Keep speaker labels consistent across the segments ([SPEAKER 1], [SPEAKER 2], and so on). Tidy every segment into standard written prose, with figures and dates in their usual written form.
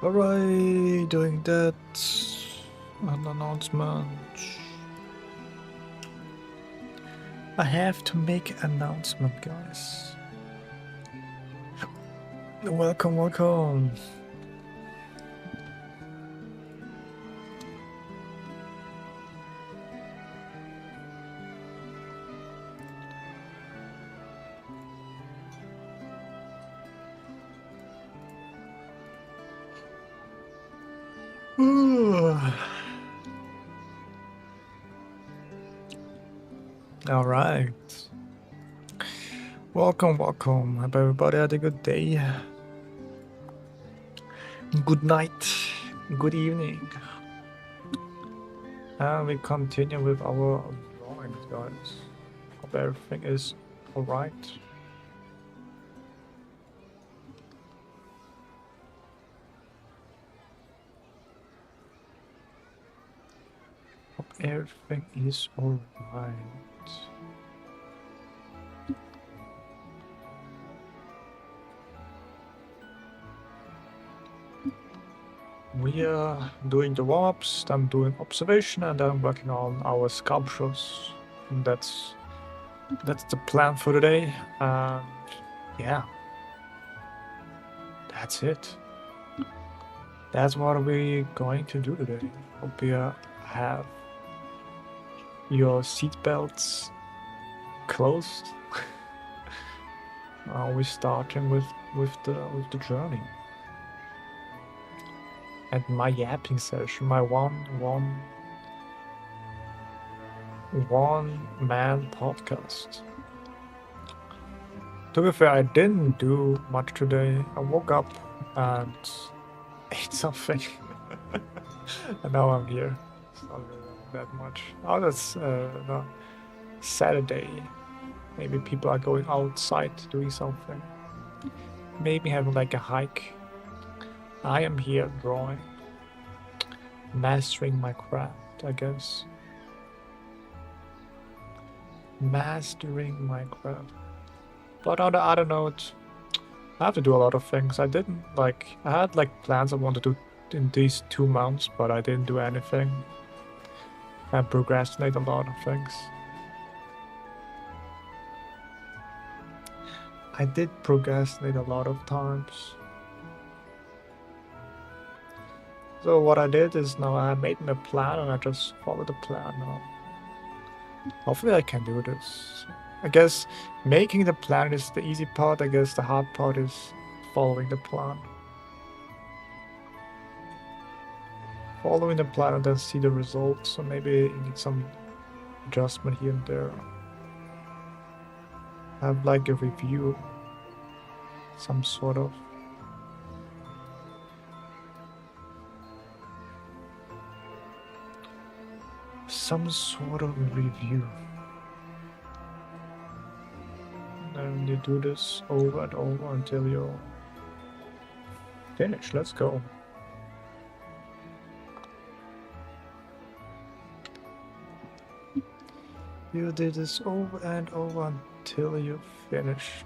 [SPEAKER 1] Alright, doing that. An announcement. I have to make an announcement, guys. Welcome, welcome. All right. Welcome, welcome. Hope everybody had a good day. Good night. Good evening. And we continue with our drawings, guys. Hope everything is alright. Hope everything is alright. We are doing the warm-ups, I'm doing observation, and I'm working on our sculptures. And that's the plan for today. And yeah, that's it. That's what we're going to do today. Hope you have your seatbelts closed. We're starting with the journey. And my yapping session, my one man podcast. To be fair, I didn't do much today. I woke up and ate something, and now I'm here. It's not really that much. Oh, that's no, Saturday. Maybe people are going outside doing something. Maybe having like a hike. I am here drawing, mastering my craft, I guess. Mastering my craft. But on the other note, I have to do a lot of things. I had like plans I wanted to do in these 2 months, but I didn't do anything. I procrastinate a lot of things. I did procrastinate a lot of times. So what I did is now I made my plan and I just follow the plan now. Hopefully I can do this. I guess making the plan is the easy part. I guess the hard part is following the plan. Following the plan and then see the results. So maybe you need some adjustment here and there. Have like a review. Some sort of. Some sort of review. And you do this over and over until you're finished. Let's go. You did this over and over until you're finished.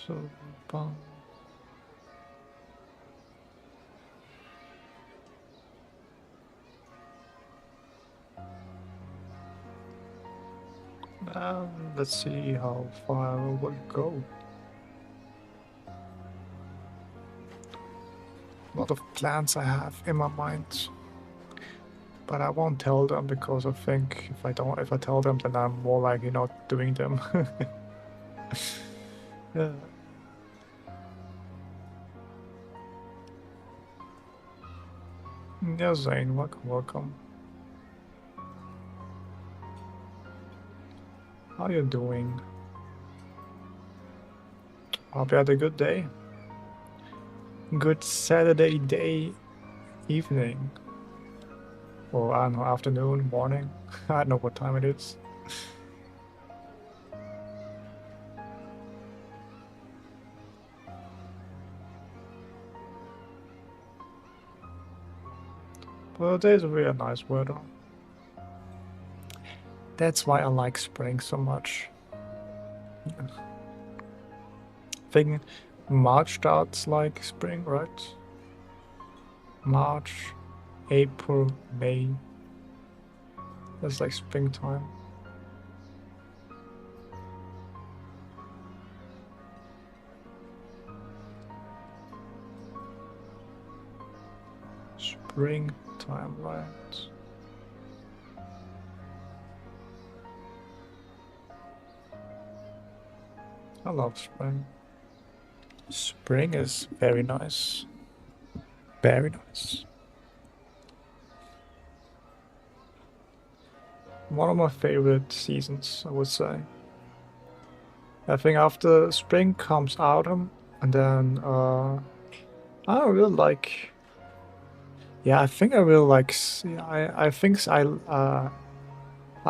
[SPEAKER 1] So fun. Let's see how far I will go. A lot of plans I have in my mind, but I won't tell them because I think if I tell them, then I'm more likely not doing them. Yeah. Yeah, Zane, welcome. How you doing? Hope you had a good day. Good Saturday day evening. or I don't know, afternoon, morning. I don't know what time it is. But today's really nice weather. That's why I like spring so much. I think March starts like spring, right? March, April, May. That's like springtime. Springtime, right? I love spring. Spring is very nice. Very nice. One of my favorite seasons, I would say. I think after spring comes autumn, and then I don't really like. Yeah, I think I really like. I think I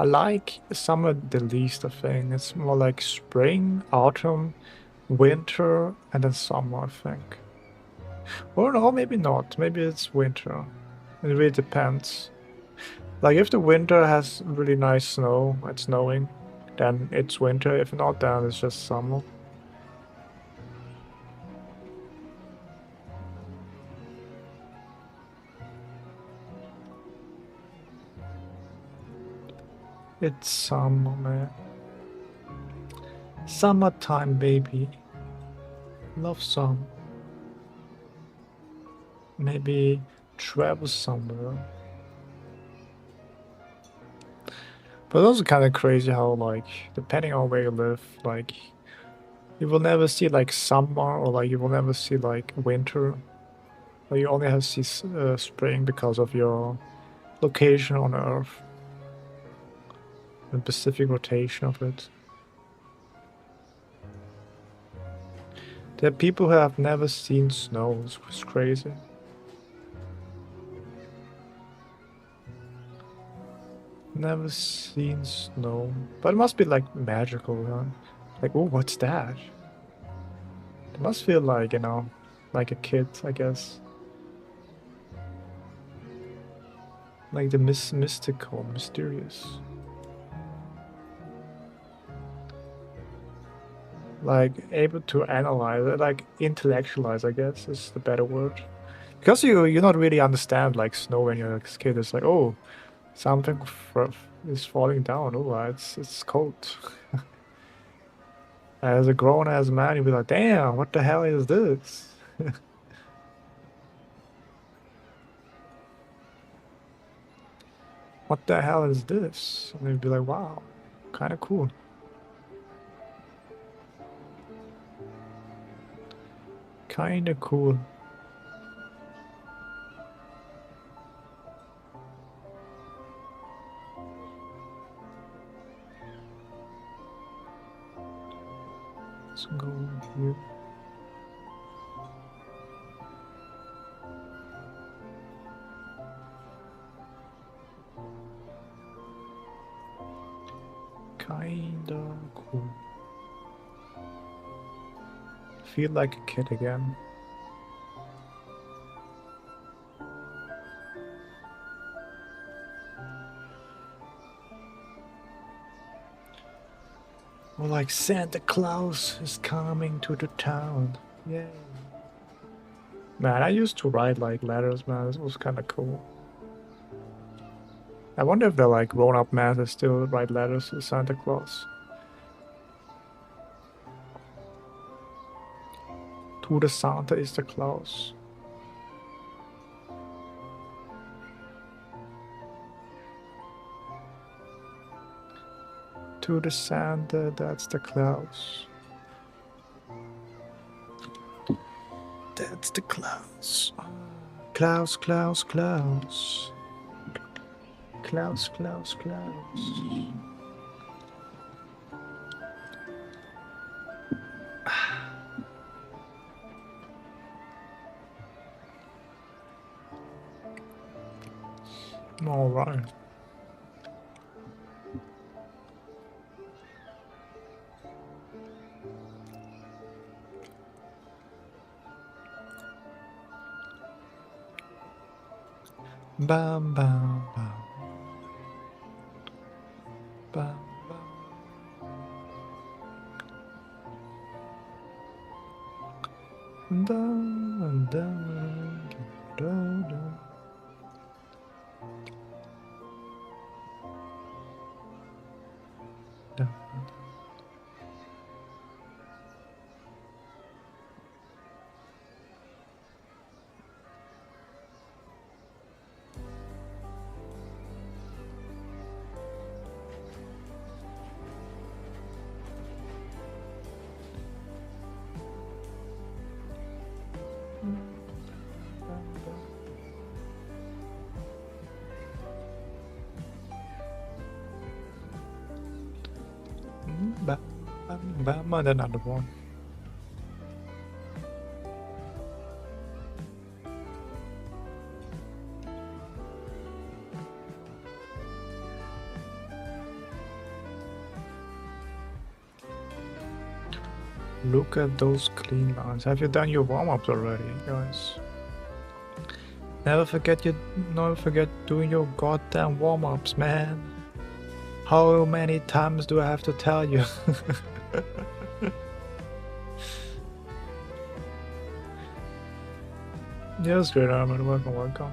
[SPEAKER 1] like summer the least. I think it's more like spring, autumn, winter, and then summer. I think. Or no, maybe not. Maybe it's winter. It really depends. Like if the winter has really nice snow, it's snowing, then it's winter. If not, then it's just summer. It's summer, man. Summertime, baby. Love summer. Maybe travel somewhere. But it's also kind of crazy how, like, depending on where you live, like, you will never see, like, summer or, like, you will never see, like, winter. Like, you only have see spring because of your location on Earth. The specific rotation of it. There are people who have never seen snow. It's crazy. Never seen snow. But it must be like magical, huh? Like, oh, what's that? It must feel like, you know, like a kid, I guess. Like the mystical, mysterious. Like able to analyze it, like intellectualize, I guess is the better word. Because you not really understand like snow when you're a kid. It's like, oh, something is falling down. Oh, it's cold. As a grown ass man, you'll be like, damn, what the hell is this? What the hell is this? And you'd be like, wow, kind of cool. Kind of cool. Let's go here. Kinda cool. Feel like a kid again. Or like Santa Claus is coming to the town. Yay. Man, I used to write like letters, man. This was kind of cool. I wonder if the like grown-up man that still write letters to Santa Claus. To the Santa is the Claus. To the Santa, that's the Claus. That's the Claus. Klaus, Klaus, Klaus. Klaus, Klaus, Klaus. All right. Bam, bam, bam. Bam, bam. Dun, dun, dun, dun. Dun. Bam, bam, bam, and another one. Look at those clean lines. Have you done your warm-ups already, guys? Never forget doing your goddamn warm-ups, man. How many times do I have to tell you? Yes, great Armin, welcome.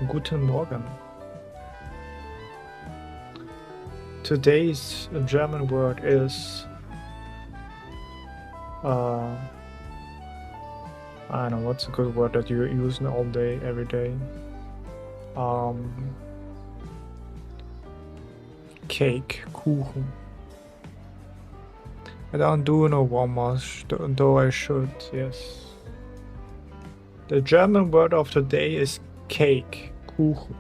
[SPEAKER 1] Guten Morgen. Today's German word is I don't know, what's a good word that you use all day, every day? Cake, Kuchen. I don't do no warm-ups, though I should, yes. The German word of today is cake, Kuchen.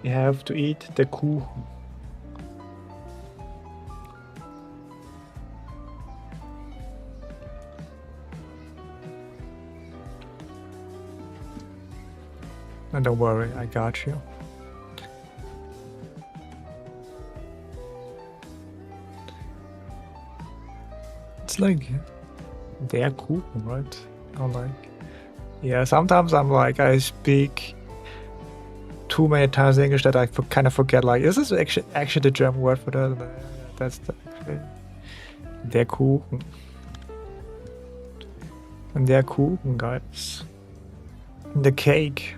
[SPEAKER 1] You have to eat the Kuchen. And don't worry, I got you. It's like der Kuchen, right? I'm like, yeah, sometimes I'm like, I speak too many times English that I kind of forget, like, is this actually the German word for that? That's der Kuchen. And der Kuchen, guys. The cake.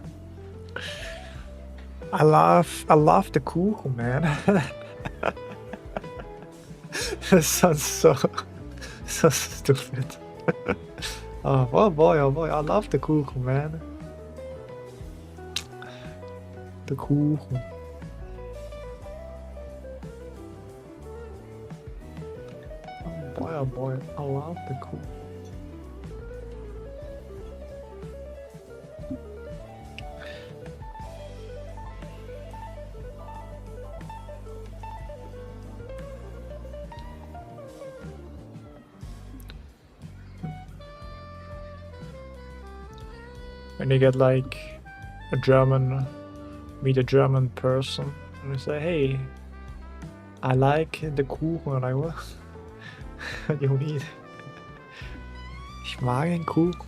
[SPEAKER 1] I love the Kuchen, man. That sounds so stupid. Oh boy, I love the Kuchen, man. The Kuchen. Oh boy, I love the Kuchen. When you get like meet a German person and you say, hey, I like the Kuchen, like what? What do you mean? Ich mag den Kuchen.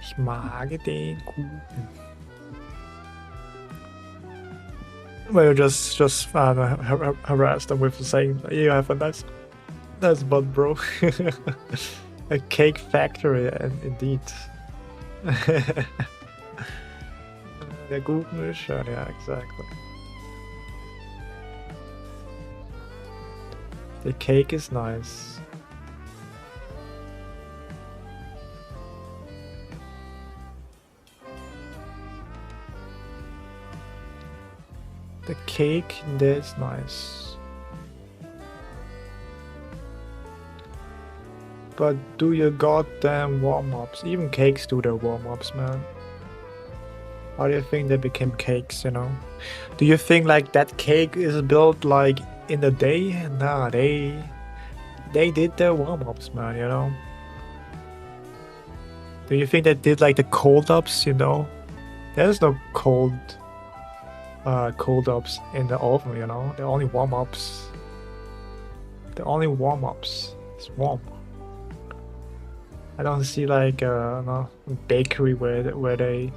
[SPEAKER 1] Ich mag den Kuchen. Well, you just harass them with saying, you have a nice butt, bro. A cake factory, and indeed. Der Kuchen ist schön, yeah, exactly. The cake is nice. The cake is nice. But do your goddamn warm-ups. Even cakes do their warm-ups, man. How do you think they became cakes, you know? Do you think like that cake is built like in a day? Nah, they did their warm-ups, man, you know? Do you think they did like the cold ups? You know, there's no cold ups in the oven. You know, they're only warm ups. The only warm ups. It's warm. I don't see like no bakery where they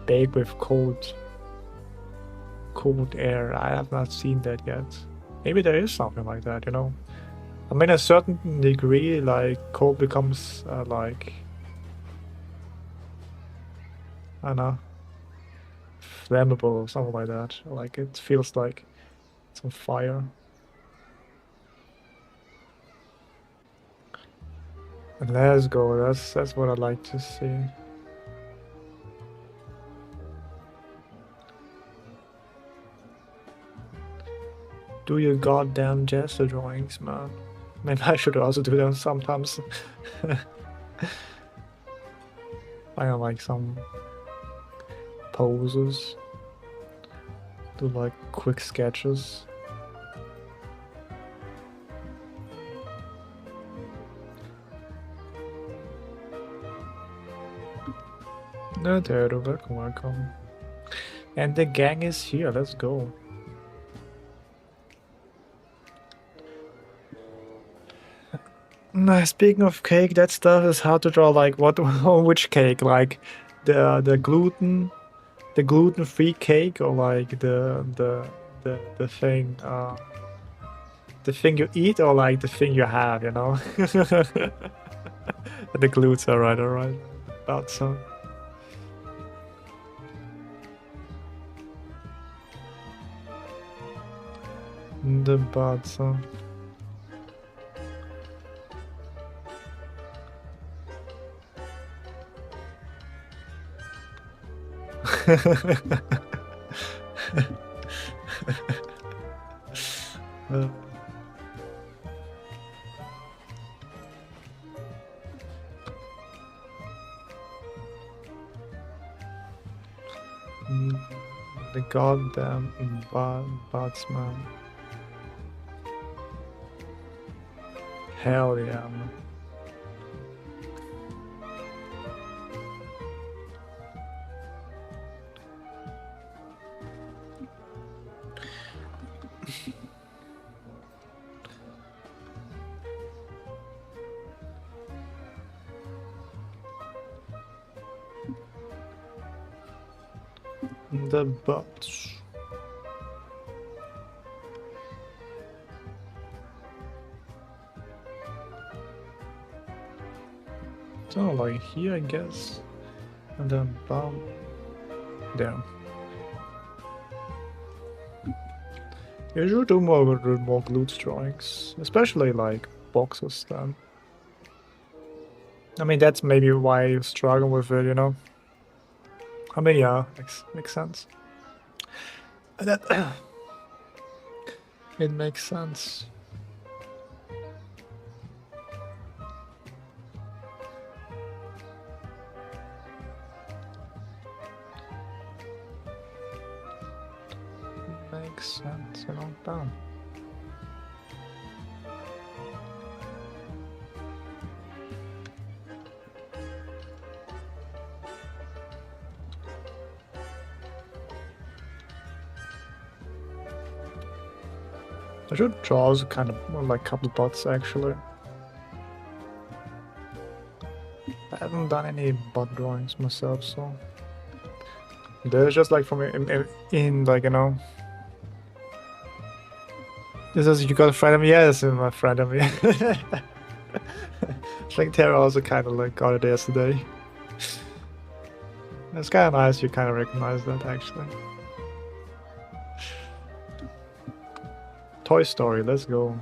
[SPEAKER 1] bake with cold air. I have not seen that yet. Maybe there is something like that, you know. I mean, a certain degree, like cold becomes like I don't know, flammable or something like that. Like it feels like it's on fire. And let's go. That's what I like to see. Do your goddamn gesture drawings, man. Maybe I should also do them sometimes. I have like some poses. Do like quick sketches. No, there, welcome. And the gang is here, let's go. Speaking of cake, that stuff is hard to draw. Like what? Which cake? Like the gluten-free cake, or like the thing the thing you eat, or like the thing you have? You know. The glutes. Alright. About so. The bad so. The goddamn batsman. Hell yeah, man. The butts. So like here, I guess, and then bum there. You should do more glutes drawings, especially like boxes. Then I mean that's maybe why you struggle with it, you know. I mean, yeah, makes sense. That it makes sense. Makes sense, you know. Damn. I should draw kind of like a couple bots actually. I haven't done any bot drawings myself, so they're just like from in like, you know. This is you got a friend of me? Yes, my friend of me. I think Tara also kind of like got it yesterday. It's kind of nice you kind of recognize that actually. Toy Story, let's go.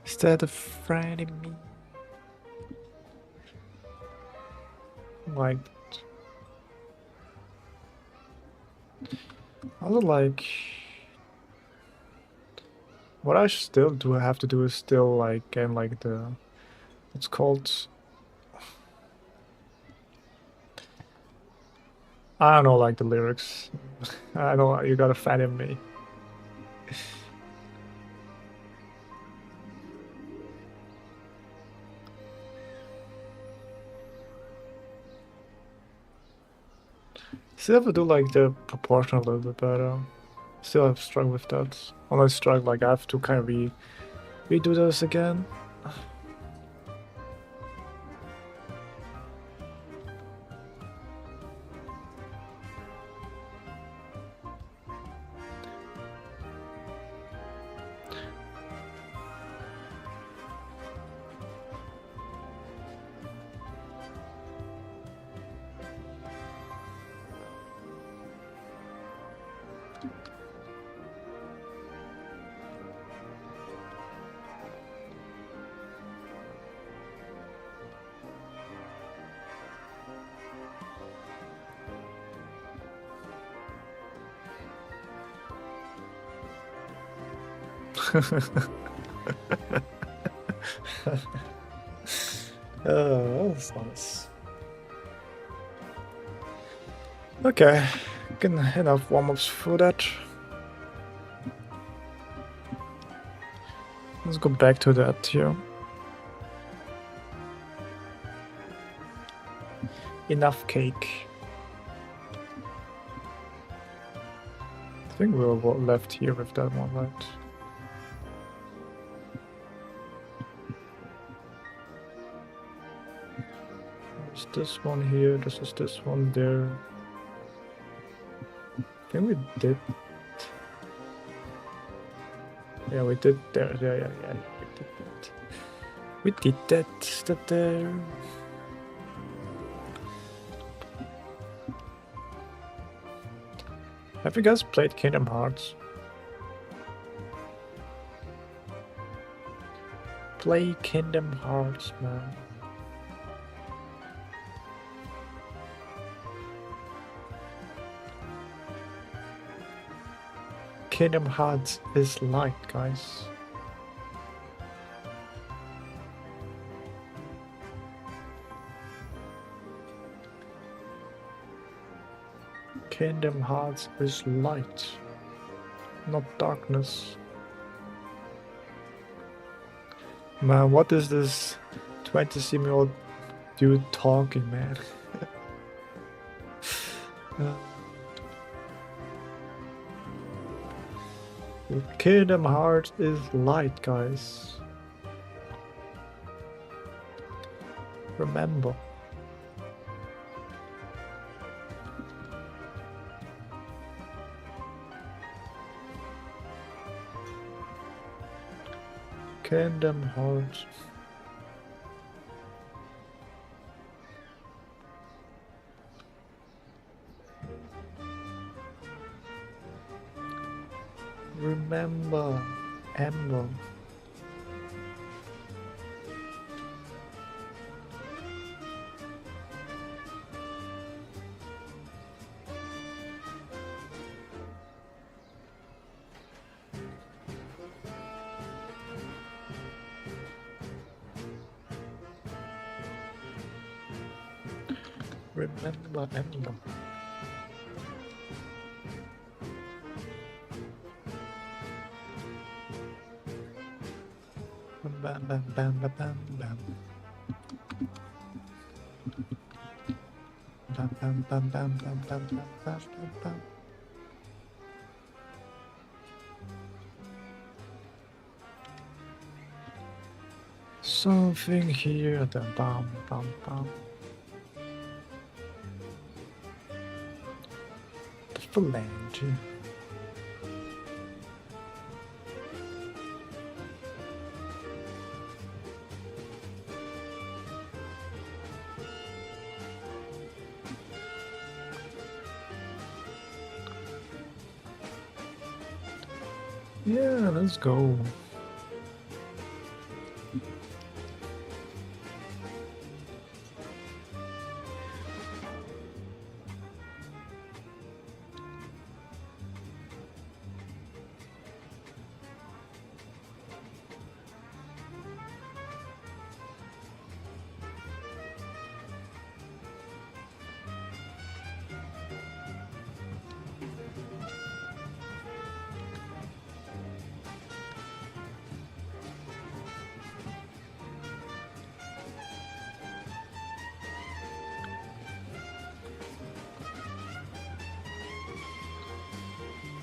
[SPEAKER 1] Is that a friend in me? Like, I was like, what I still do have to do is still like get like the, it's called, I don't know, like the lyrics. I know you got a fan in me. Still have to do like the proportion a little bit better. Still have struggled with that. When I struggle, like I have to kind of redo this again. That's nice. Okay, enough warm-ups for that. Let's go back to that here. Enough cake. I think we're left here with that one, right? There's this one here, this is this one there. I think we did. Yeah, we did there. Yeah, we did that. We did that there. Have you guys played Kingdom Hearts? Play Kingdom Hearts, man. Kingdom Hearts is light, guys. Kingdom Hearts is light, not darkness. Man, what is this 20-year-old dude talking, man? Kingdom Hearts is light, guys. Remember. Kingdom Hearts. Remember, Ember. Remember, Ember. Bam, bam, bam, bam, bam, bam. Bam, bam, bam, bam, bam, bam, bam, bam, bam. Something here, the bam, bam, bam. The phalange. Yeah, let's go.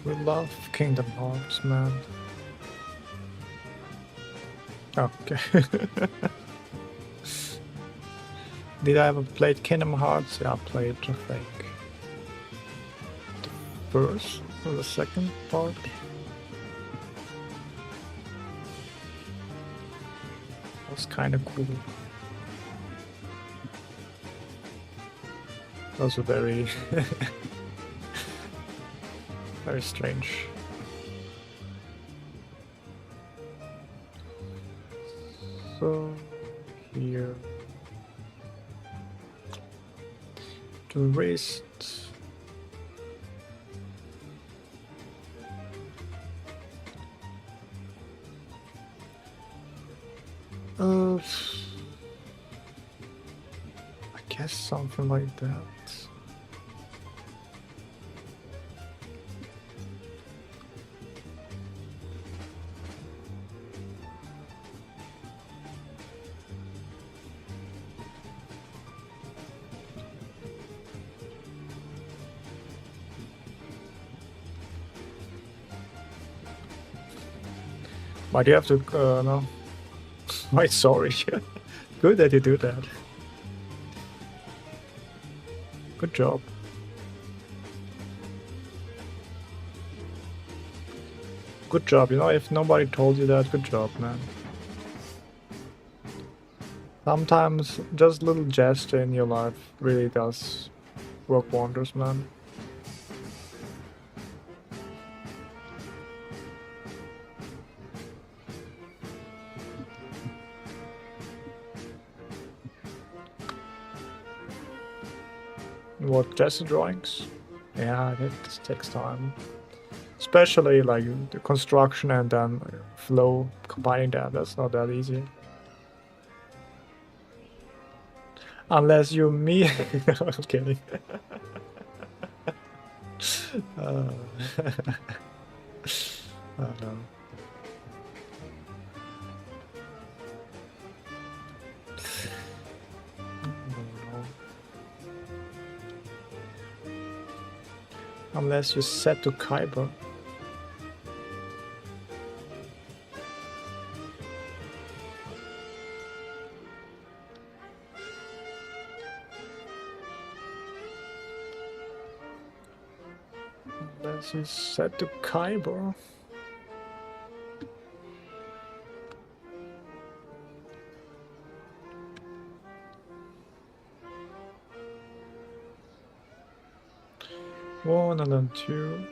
[SPEAKER 1] We love Kingdom Hearts, man. Okay. Did I ever played Kingdom Hearts? Yeah, I played, I think, the first or the second part. It was kind of cool. Also very, very strange. So here to wrist. I guess something like that. Why do you have to, no? Why, sorry. Good that you do that. Good job. Good job, you know, if nobody told you that, good job, man. Sometimes just little gesture in your life really does work wonders, man. What, gesture drawings? Yeah, that takes time. Especially like the construction and then flow, combining that's not that easy. Unless you me. I'm kidding. I don't know. Unless you set to Kyber. Unless you set to Kyber. One and then two.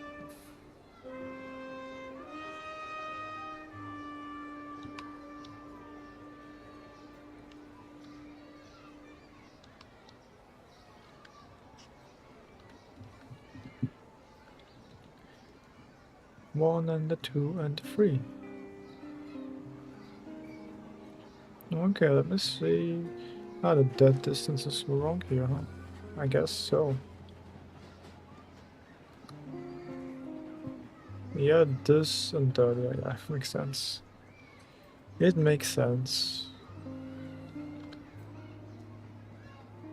[SPEAKER 1] One and the two and the three. Okay, let me see. Ah, the dead distances were wrong here, huh? I guess so. Yeah, this and that, yeah, makes sense. It makes sense.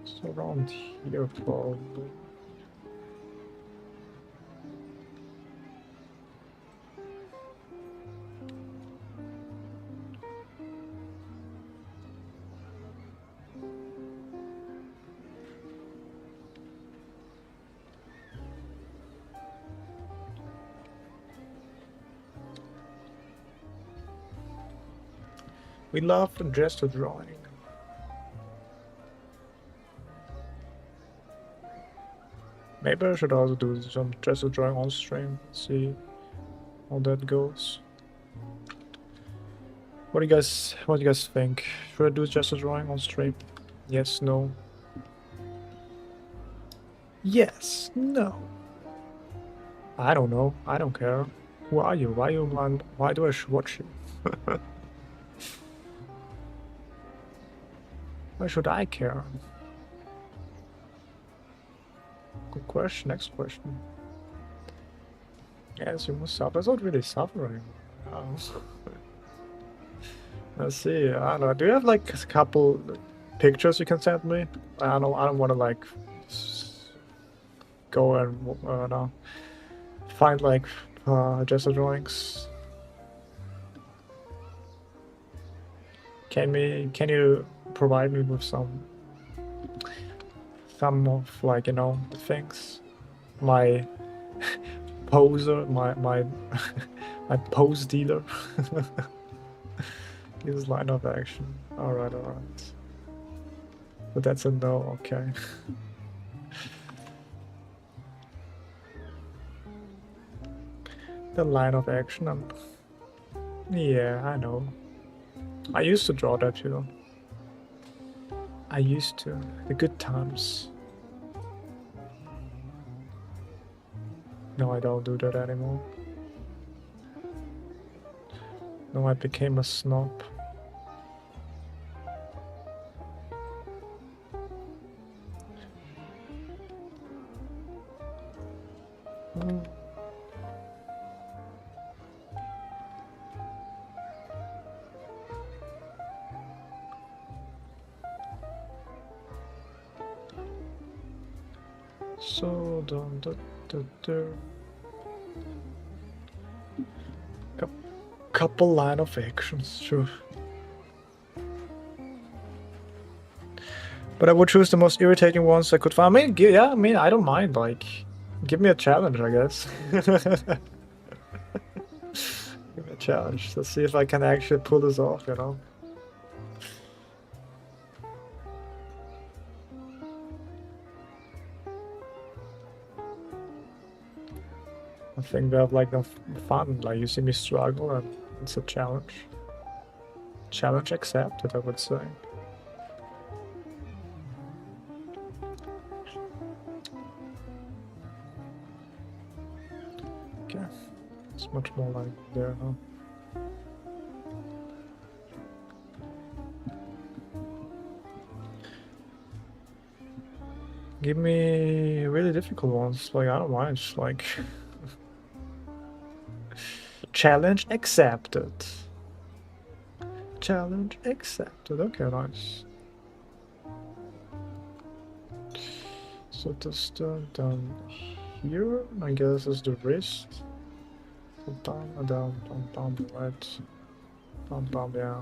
[SPEAKER 1] It's around here, probably. We love gesture drawing. Maybe I should also do some gesture drawing on stream, see how that goes. What do you guys think? Should I do gesture drawing on stream? Yes, no. Yes, no. I don't know. I don't care. Who are you? Why do I watch you? Why should I care? Good question. Next question. Yes, you must suffer. It's not really suffering. Let's see. I don't know. Do you have like a couple pictures you can send me? I don't want to like go and find like gesture drawings. Can you provide me with some of, like, you know, the things? My poser, my my pose dealer. Use line of action. Alright. But that's a no, okay. The line of action, yeah, I know. I used to draw that too. I used to. The good times. No, I don't do that anymore. No, I became a snob. So couple line of actions, sure. But I would choose the most irritating ones I could find. I mean, yeah, I mean, I don't mind. Like, give me a challenge, I guess. Give me a challenge. Let's see if I can actually pull this off, you know? I think we have like no fun. Like, you see me struggle, and it's a challenge. Challenge accepted, I would say. Okay, it's much more like there, huh? Give me really difficult ones. Like, I don't mind. Just like challenge accepted. Challenge accepted. Okay, nice. So this down here, I guess, is the wrist. So down, right. Down, yeah.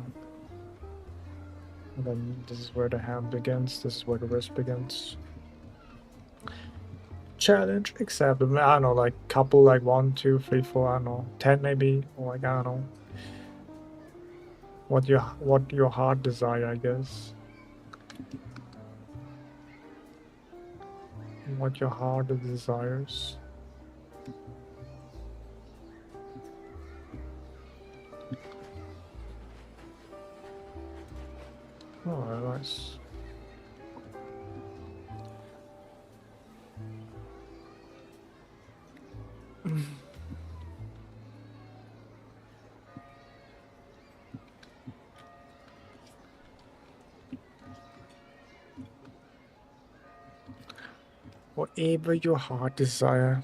[SPEAKER 1] And then this is where the hand begins. This is where the wrist begins. Challenge accepted. I don't know, like couple, like 1, 2, 3, 4, I don't know, 10 maybe, or like, I don't know. What your heart desire, I guess. What your heart desires. Oh, nice. Whatever your heart desire.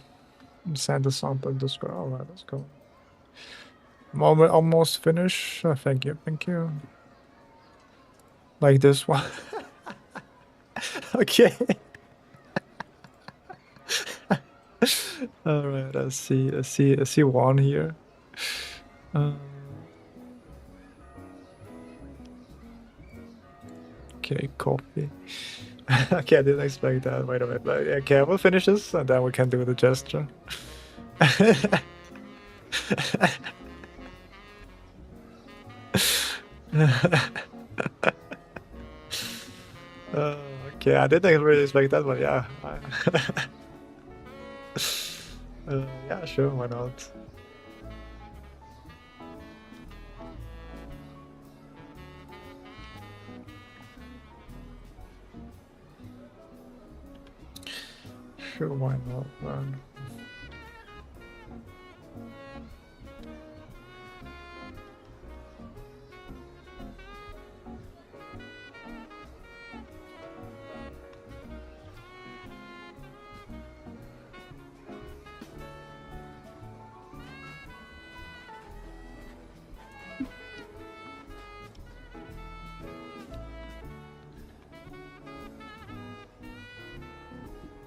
[SPEAKER 1] Send a sample to scroll. Alright, let's go. I'm almost finished. Thank you. Like this one. Okay. Alright, I see one here. Okay, coffee. Okay, I didn't expect that. Wait a minute. Okay, we'll finish this and then we can do the gesture. Okay, I didn't really expect that, but yeah. Yeah, sure, why not? Sure, why not, man?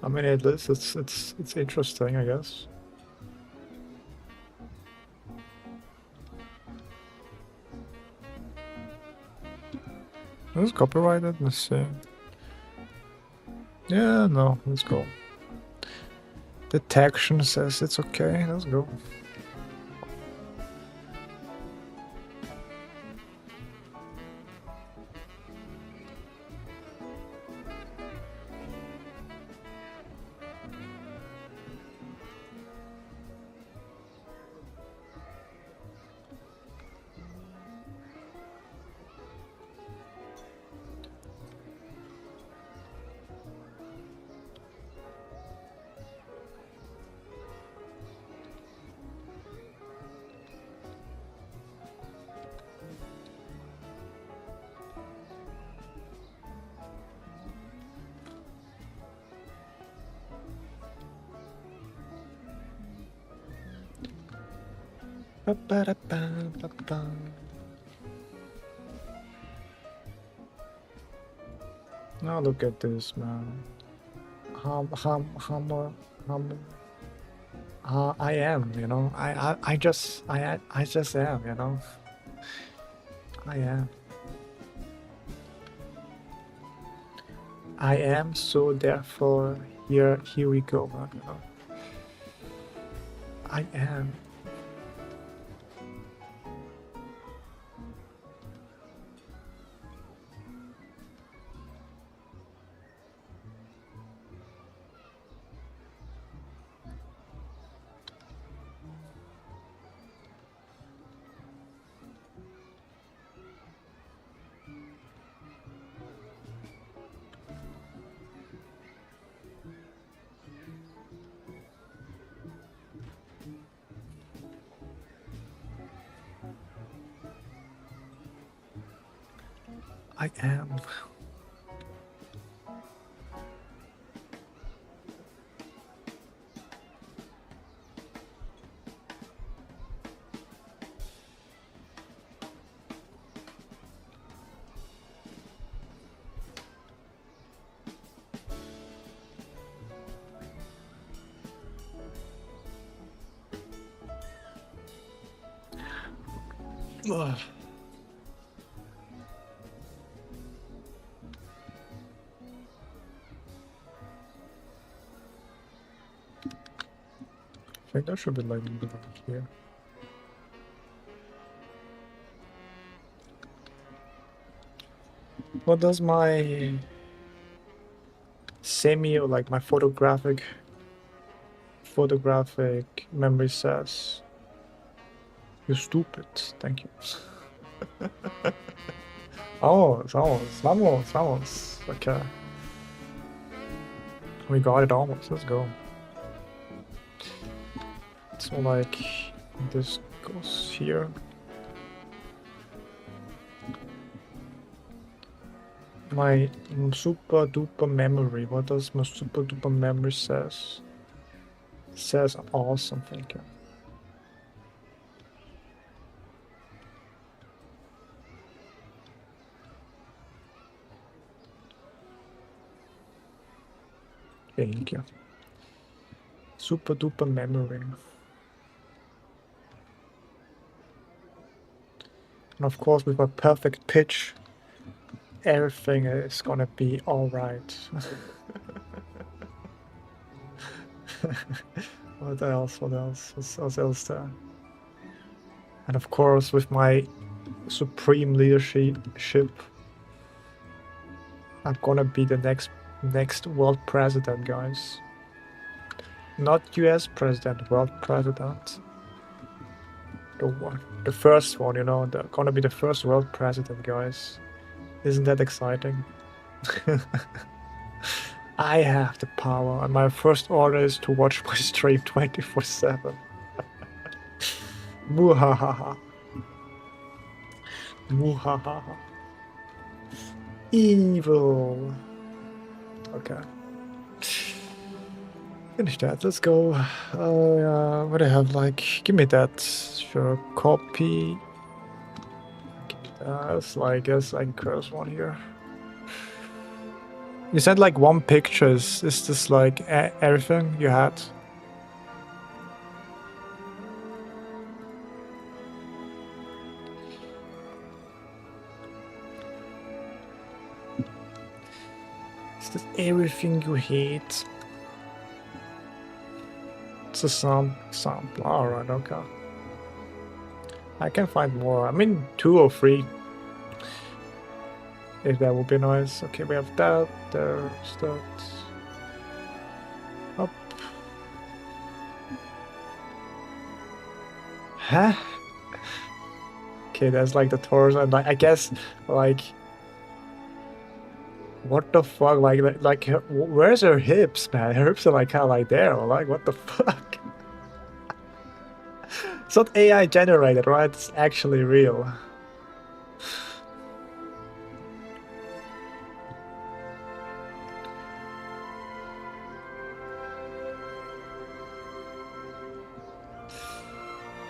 [SPEAKER 1] I mean, at least it's interesting, I guess. Is it copyrighted? Let's see. Yeah, no, let's go. Detection says it's okay, let's go. Now look at this, man. I am, you know. I just am, you know. I am. I am, so therefore here we go, man, you know. I am. I am. Ugh. I think there should be like a bit here. What does my like my photographic memory says? You stupid. Thank you. Vamos. Okay. We got it almost. Let's go. So like this goes here. My super duper memory. What does my super duper memory says? It says awesome, thank you. Thank you. Super duper memory. And of course with my perfect pitch, everything is gonna be alright. What else? What's else there? And of course with my supreme leadership, I'm gonna be the next world president, guys. Not US president, world president. The first one, you know, gonna be the first world president, guys. Isn't that exciting? I have the power, and my first order is to watch my stream 24/7. Muhahaha. Muhahaha. Evil. Okay. Finish that. Let's go. What do I have? Like, give me that. Sure. Copy. That's like, I guess I can curse one here. You said like one picture. Is this like everything you had? everything you hate. It's a sample. Alright, okay. I can find more. I mean, 2 or 3. If that would be nice. Okay, we have that. There's that. Up. Huh? Okay, that's like the torso, and I guess, like, what the fuck? Like, where's her hips, man? Her hips are like kind of like there. Or like, what the fuck? It's not AI generated, right? It's actually real.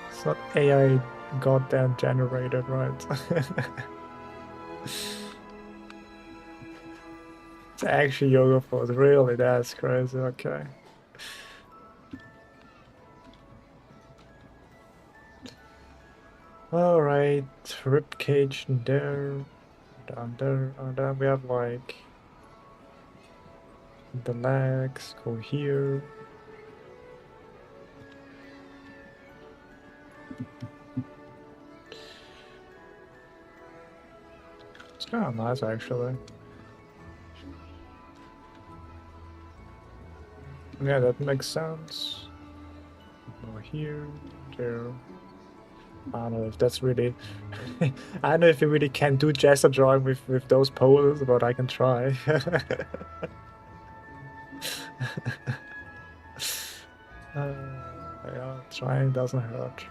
[SPEAKER 1] It's not AI goddamn generated, right? It's actually yoga pose. Really, that's crazy. Okay. All right, rib cage there, down there, and then we have like the legs go here. It's kind of nice actually. Yeah, that makes sense. Over here, there. I don't know if that's really. I don't know if you really can do gesture drawing with those poses, but I can try. Yeah, trying doesn't hurt.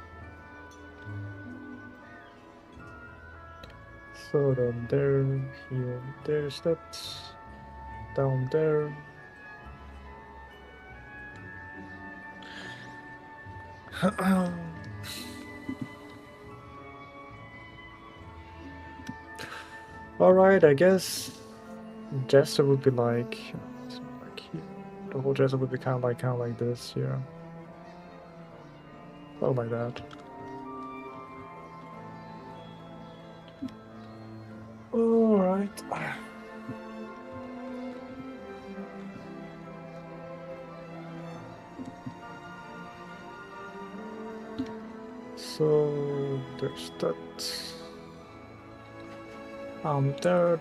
[SPEAKER 1] So down there, here, there's that. Down there. Alright, I guess gesture would be like here. The whole gesture would be kind of like this here. Oh, like that. Alright. So there's that. There,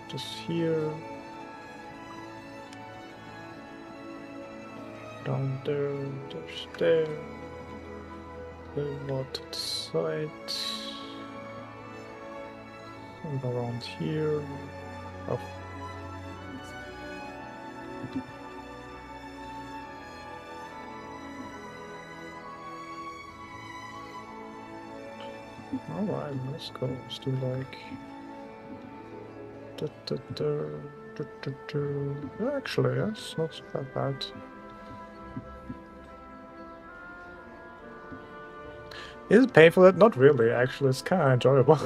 [SPEAKER 1] just here. Down there, there's there. Then more to the side. And around here. Oh. Alright, let's go. Let's do like. Actually, yes, not that bad. Is it painful? Not really, actually. It's kind of enjoyable.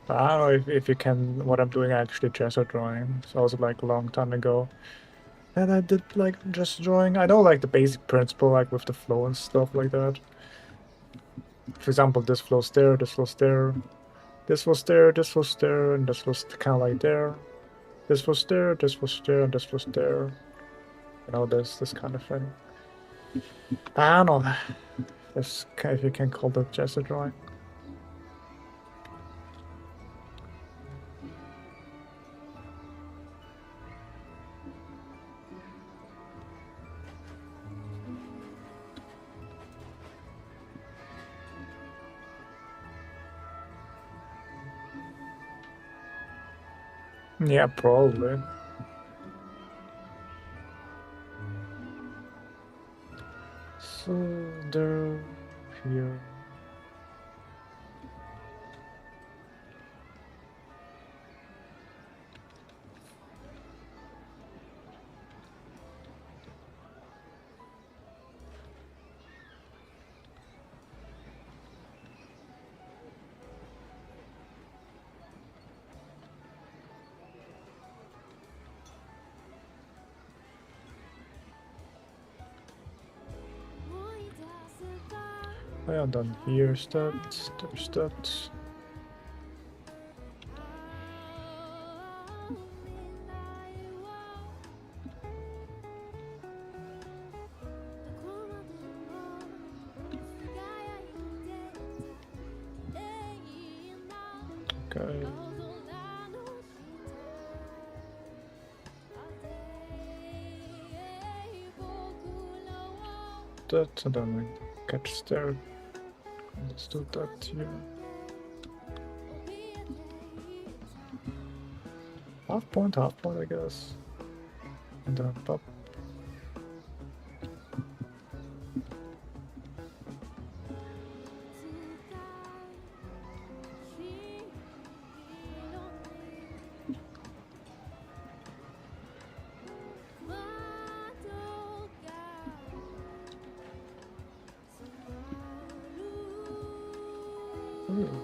[SPEAKER 1] I don't know if you can, what I'm doing actually gesture drawing. So also like a long time ago. And I did like gesture drawing. I know like the basic principle, like with the flow and stuff like that. For example, this flows there, this flows there. This was there, this was there, and this was kind of like there. This was there, this was there, and this was there. You know, this kind of thing. I don't know if you can call that gesture drawing. Yeah, probably. So there, here. Oh yeah, then here's that, there's that. Okay. That, and then we catch there. Let's do that here. Half point, I guess. And then pop.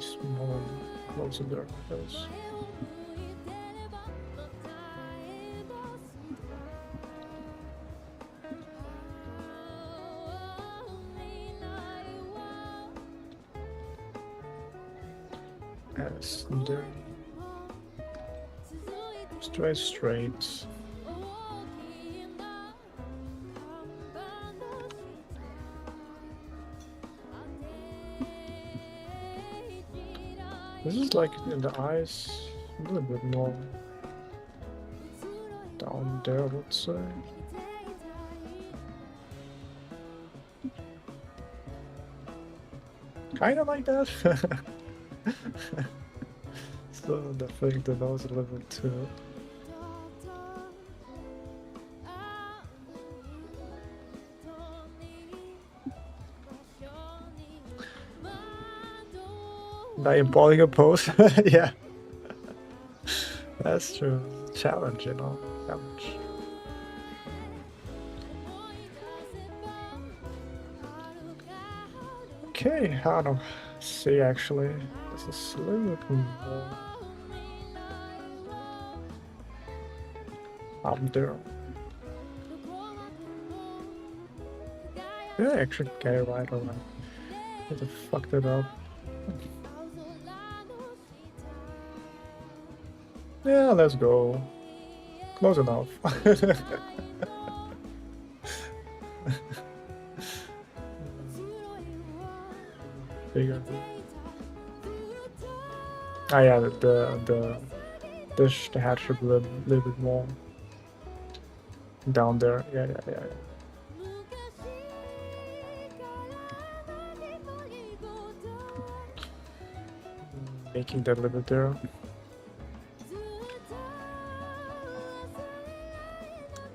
[SPEAKER 1] Small, closer there, I guess. Yes, there. Straight. This is like in the eyes, a little bit more down there, I would say. Kinda like that. So definitely the nose a little bit too. Diabolical pose. Yeah. That's true. Challenge, you know. Challenge. Okay, I don't see actually. This is a little bit more up there. Yeah, actually get it right, alright. I just fucked it up. Yeah, let's go. Close enough. Bigger. Ah, yeah, the hat should be a little bit more down there. Yeah. Making that a little bit there.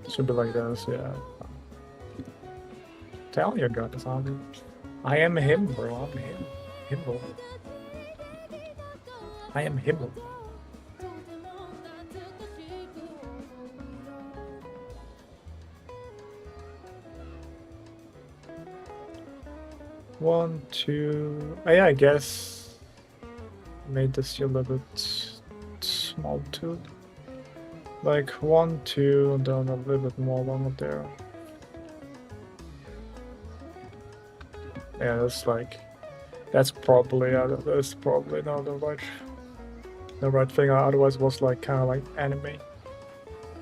[SPEAKER 1] Should be like this, yeah. Tell your god, it's on. I am him, bro. I'm him. Himbo. I am Himbo. One, two. Oh, yeah, I guess made this a little bit small too. Like 1, 2, and then a little bit more along there. Yeah, that's probably not the right thing. Otherwise, it was like kind of like anime.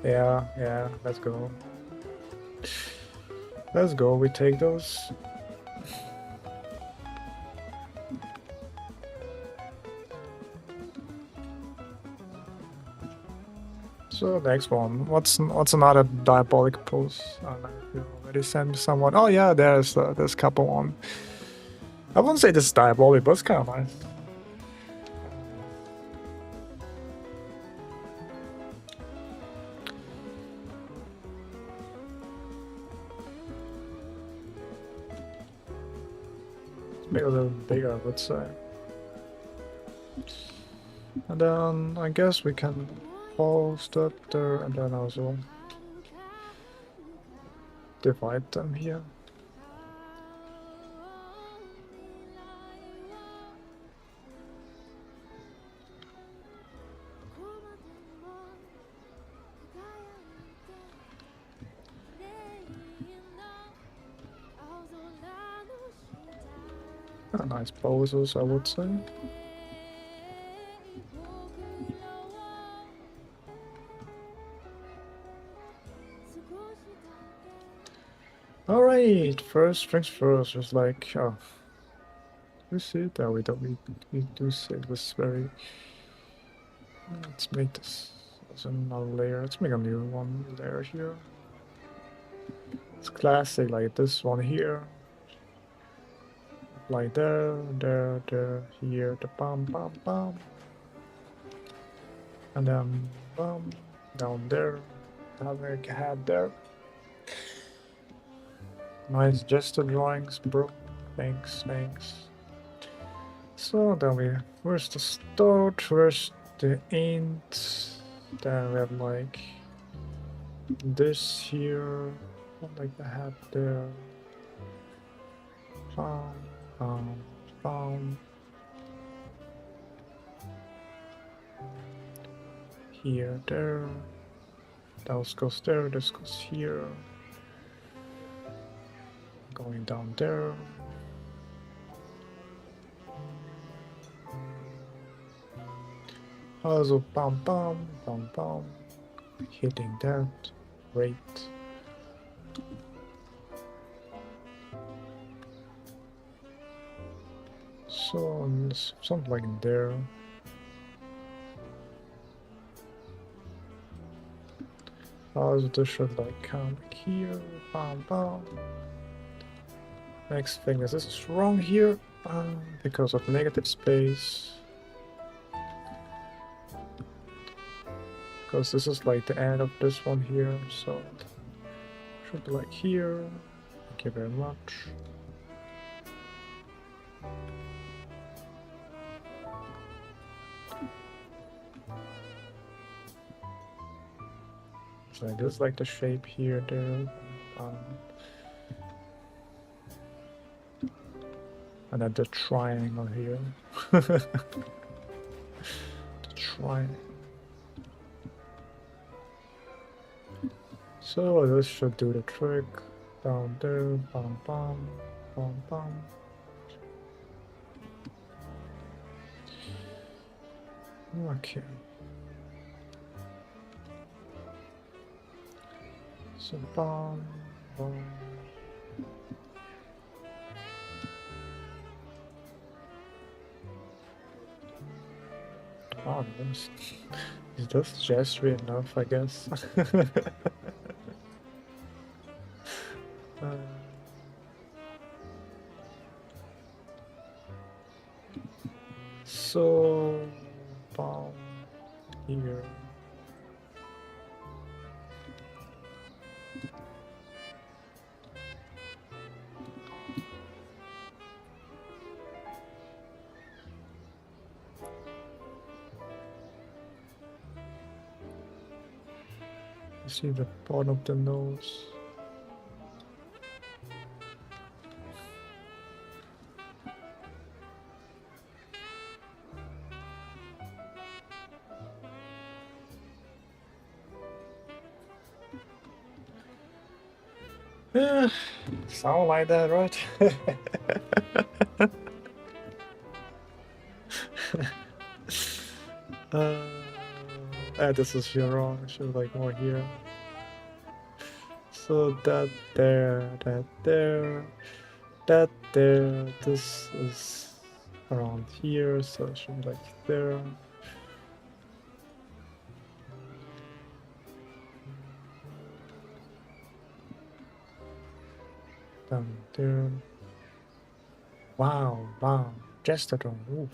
[SPEAKER 1] Yeah. Let's go. Let's go. We take those. So next one, what's another diabolic pose? I don't know if you already sent me someone. Oh yeah, there's a couple one. I wouldn't say this is diabolic, but it's kind of nice. Maybe a little bigger, I would say. And then I guess we can pause that there, and then also divide them here. Nice poses, I would say. Alright, first things first, just like, oh, you see it? Oh, we do see it was very... Let's make this as another layer. Let's make a new one layer here. It's classic, like this one here. Like there, here, the bum, bum, bum. And then bum, down there. Have a head there. Nice gesture drawings, bro. Thanks. So then where's the start? Where's the end? Then we have like this here, like the hat there. Here, there. That goes there. This goes here. Going down there. Also, bum bum bum bum. Hitting that. Great. So something like there. Also, this should like come here. Bum bum. Next thing is this wrong here because of negative space. Because this is like the end of this one here, so it should be like here. Thank you very much. So this is like the shape here, there. And then the triangle here. The triangle. So this should do the trick. Down there, bum bum, bum bum. Okay. So bum, bum. Oh, is this gestury enough, I guess? So, bum here. See the bottom of the nose. Yeah, sound like that, right? This is here wrong. I should like more here. So that there, that there, that there. This is around here, so it should be like there. Down there. Wow, wow. Just a drone. Oof.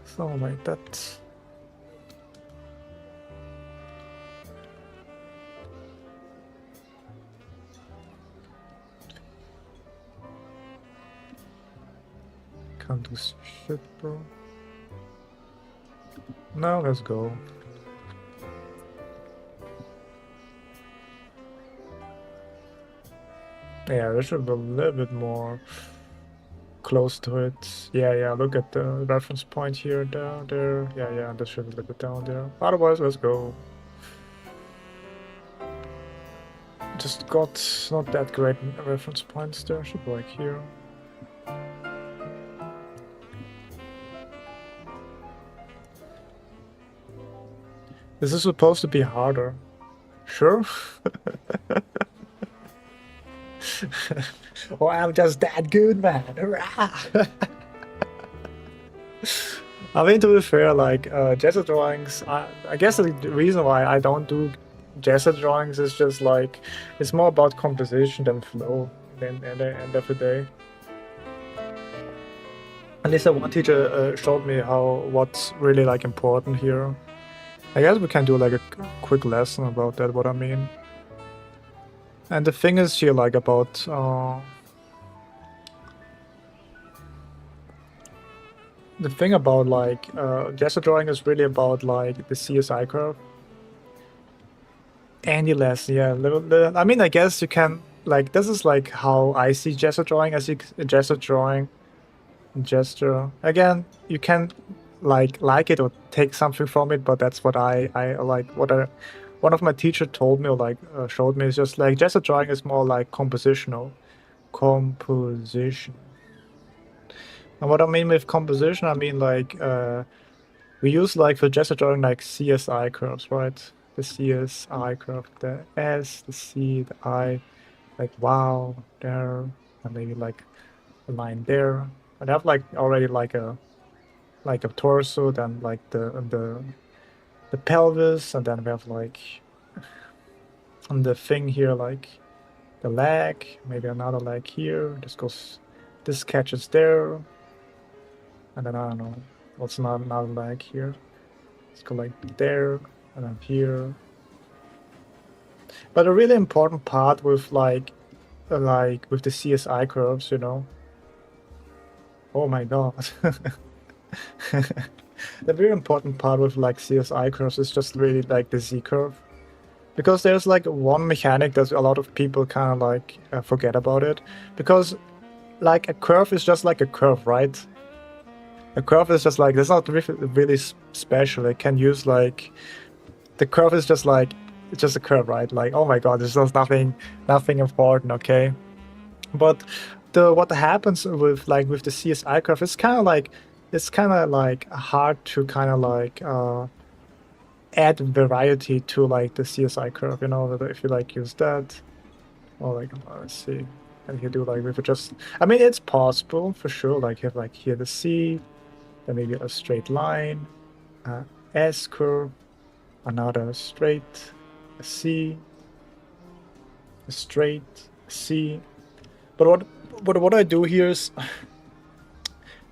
[SPEAKER 1] Something like that. Can't do shit, bro. Now let's go. Yeah, there should be a little bit more close to it. Yeah, look at the reference point here, down there. Yeah, this should be a little bit down there. Otherwise, let's go. just got not that great reference points there. Should be like here. This is supposed to be harder. Sure? Well, I'm just that good, man. Hurrah! I mean, to be fair, like, gesture drawings, I guess the reason why I don't do gesture drawings is just like, it's more about composition than flow at the end of the day. At least one teacher showed me what's really like important here. I guess we can do like a quick lesson about that, what I mean. And the thing is here like about the thing about like gesture drawing is really about like the CSI curve. Any lesson, yeah. I mean, I guess you can like this is like how I see gesture drawing. I see gesture drawing, gesture. Again, you can like it or take something from it, but that's what I like. One of my teacher told me or like showed me is just like gesture drawing is more like compositional, composition. And what I mean with composition, I mean like we use like for gesture drawing like CSI curves, right? The CSI curve, the S, the C, the I, like wow, there, and maybe like a line there. And I have like already like a torso, then like the pelvis, and then we have like on the thing here like the leg, maybe another leg here. This catches there, and then I don't know what's another leg here. Let's go like there, and then here. But a really important part with like with the CSI curves, you know. Oh my god. The very important part with like CSI curves is just really like the Z curve. Because there's like one mechanic that a lot of people kind of like forget about it. Because like a curve is just like a curve, right? A curve is just like, it's not really special. It can use like, the curve is just like, it's just a curve, right? Like, oh my god, there's just nothing important, okay? But what happens with the CSI curve is kind of like, it's kind of like hard to kind of like add variety to like the CSI curve, you know, if you like use that, or like, let's see, and you do like with just, I mean, it's possible for sure, like you have like here the C, then maybe a straight line, S curve, another straight, a C, a straight, a C. But what I do here is,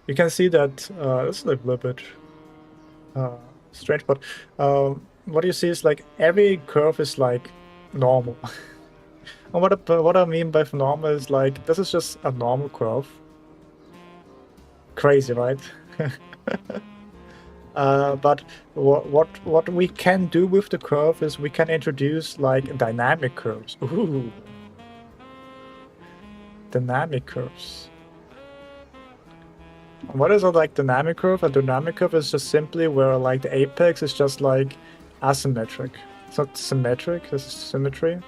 [SPEAKER 1] you can see that this is a little bit strange, but what you see is like every curve is like normal. And what I mean by normal is like this is just a normal curve. Crazy, right? But what we can do with the curve is we can introduce like dynamic curves. Ooh. Dynamic curves. What is a like dynamic curve? A dynamic curve is just simply where like the apex is just like asymmetric. It's not symmetric, it's symmetry.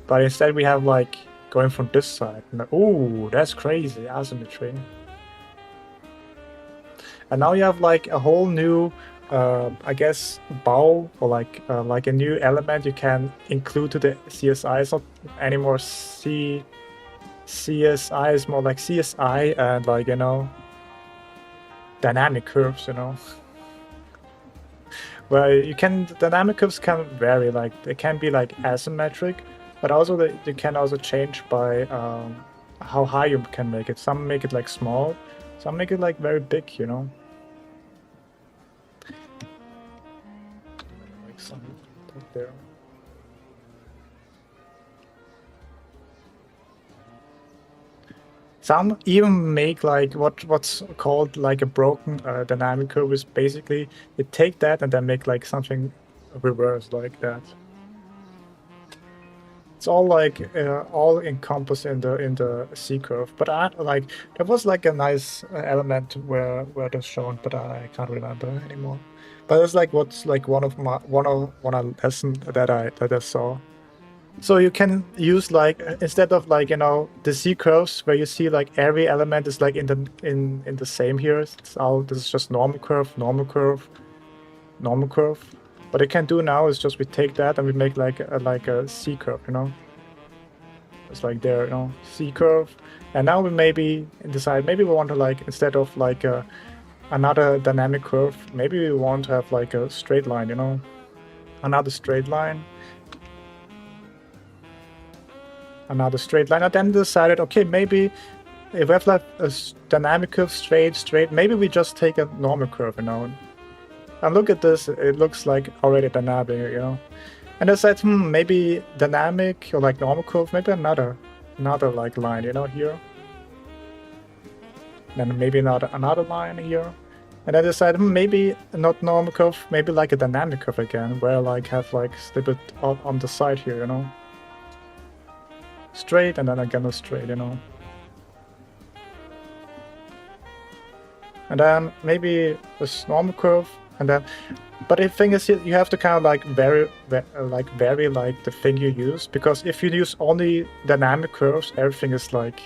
[SPEAKER 1] But instead we have like going from this side. Ooh, that's crazy, asymmetry. And now you have like a whole new, I guess, bow or like a new element you can include to the CSI. It's not anymore CSI is more like CSI and like, you know, dynamic curves, you know. Where dynamic curves can vary, like they can be like asymmetric, but also they can also change by how high you can make it. Some make it like small, some make it like very big, you know. Like some there. Some even make like what's called like a broken dynamic curve, is basically you take that and then make like something reverse like that. It's all like all encompassed in the C curve. But there was like a nice element where that's shown, but I can't remember anymore. But it's like what's like one lesson that I saw. So you can use like instead of like the C curves where you see like every element is like in the same here. It's all this is just normal curve, normal curve, normal curve. What I can do now is just we take that and we make like a C curve, It's like there, C curve. And now we maybe decide maybe we want to like instead of like another dynamic curve, maybe we want to have like a straight line, another straight line. Another straight line. I then decided, okay, maybe if we have like a dynamic curve, straight, maybe we just take a normal curve, And look at this, it looks like already dynamic, And I said, maybe dynamic or like normal curve, maybe another like line, here. Then maybe another line here. And I decided maybe not normal curve, maybe like a dynamic curve again, where I like have like slip it on the side here, Straight and then again a straight, And then maybe a normal curve, and then, but the thing is, you have to kind of like vary like the thing you use, because if you use only dynamic curves, everything is like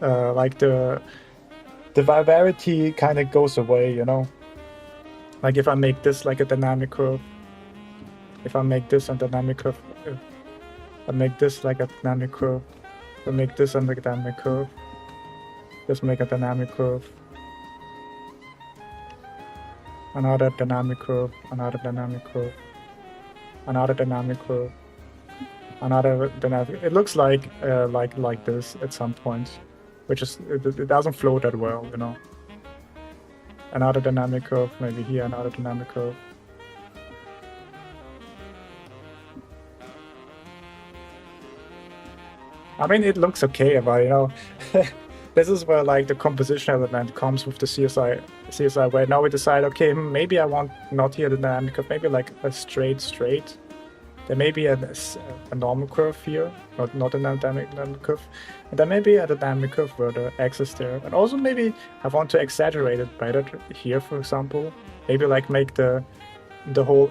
[SPEAKER 1] the variety kind of goes away, Like if I make this like a dynamic curve, if I make this a dynamic curve, I make this like a dynamic curve, I make this a dynamic curve, just make a dynamic curve, another dynamic curve, another dynamic curve, another dynamic curve, another dynamic. It looks like this at some point, which is it doesn't flow that well, Another dynamic curve, maybe here another dynamic curve. I mean, it looks okay, but this is where like the composition element comes with the CSI where now we decide, okay, maybe I want not here the dynamic curve, maybe like a straight. There may be a normal curve here, not a dynamic curve. And then maybe a dynamic curve where the X is there. And also maybe I want to exaggerate it better here, for example. Maybe like make the whole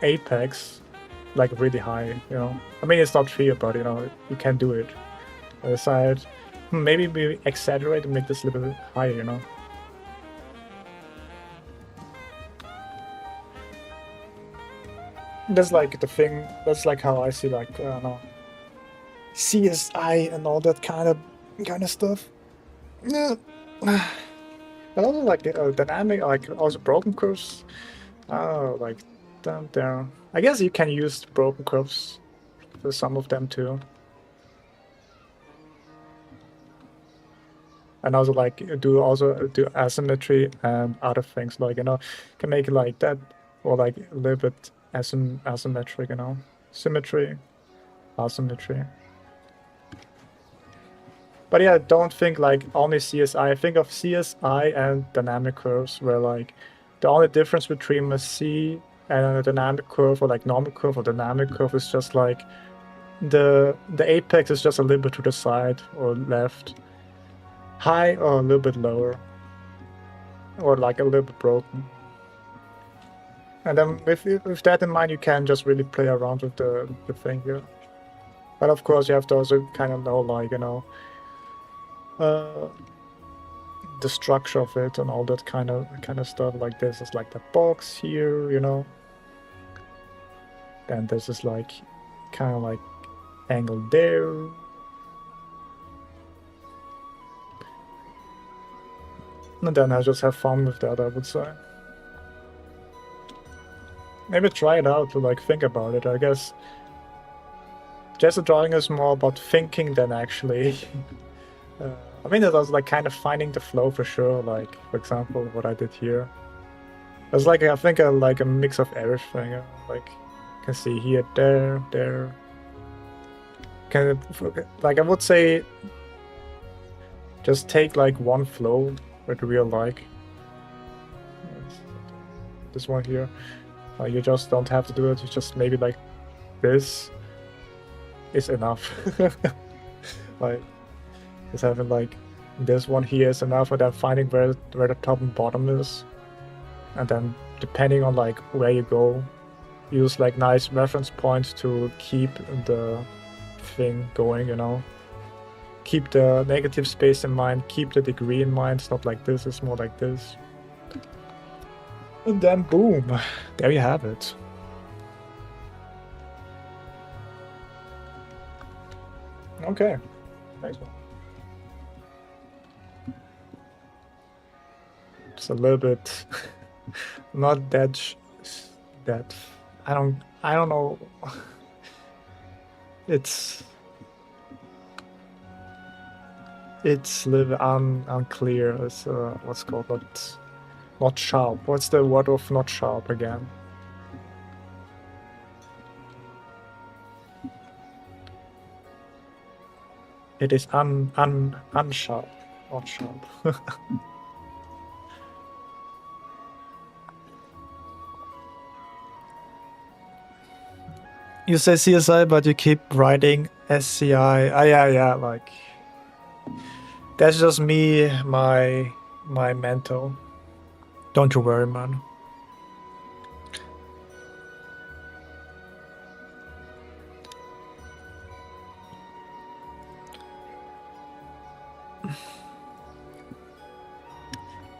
[SPEAKER 1] apex like really high, I mean, it's not fair, but you can do it. I decided maybe we exaggerate and make this a little bit higher, That's like the thing. That's like how I see like I don't know, CSI and all that kind of stuff. Yeah, but also like dynamic, like also broken curves. Like down there. I guess you can use broken curves for some of them too. And also like do asymmetry and other things like can make it like that or like a little bit asymmetric, symmetry, asymmetry. But yeah, don't think like only CSI. Think of CSI and dynamic curves, where like the only difference between a C and a dynamic curve or like normal curve or dynamic curve is just like the apex is just a little bit to the side or left, high or a little bit lower, or like a little bit broken. And then with that in mind, you can just really play around with the thing here. But of course, you have to also kind of know like the structure of it and all that kind of stuff. Like this is like the box here, and this is like kind of like angled there. And then I just have fun with that, I would say. Maybe try it out to like think about it. I guess just drawing is more about thinking than actually. I mean, it was like kind of finding the flow for sure. Like, for example, what I did here. It's like, I think, like a mix of everything. Like, you can see here, there. Like, I would say, just take like one flow that you really like. This one here. You just don't have to do it. You just maybe like this is enough. Like, just having like this one here is enough, and then finding where the top and bottom is, and then depending on like where you go, use like nice reference points to keep the thing going, you know. Keep the negative space in mind, keep the degree in mind. It's not like this, it's more like this. And then boom, there you have it. Okay, nice one. It's a little bit not that that I don't know. It's a little unclear. It's what's called not sharp. What's the word of not sharp again? It is unsharp, not sharp. You say CSI, but you keep writing SCI. Ah, yeah, like that's just me, my mental. Don't you worry, man.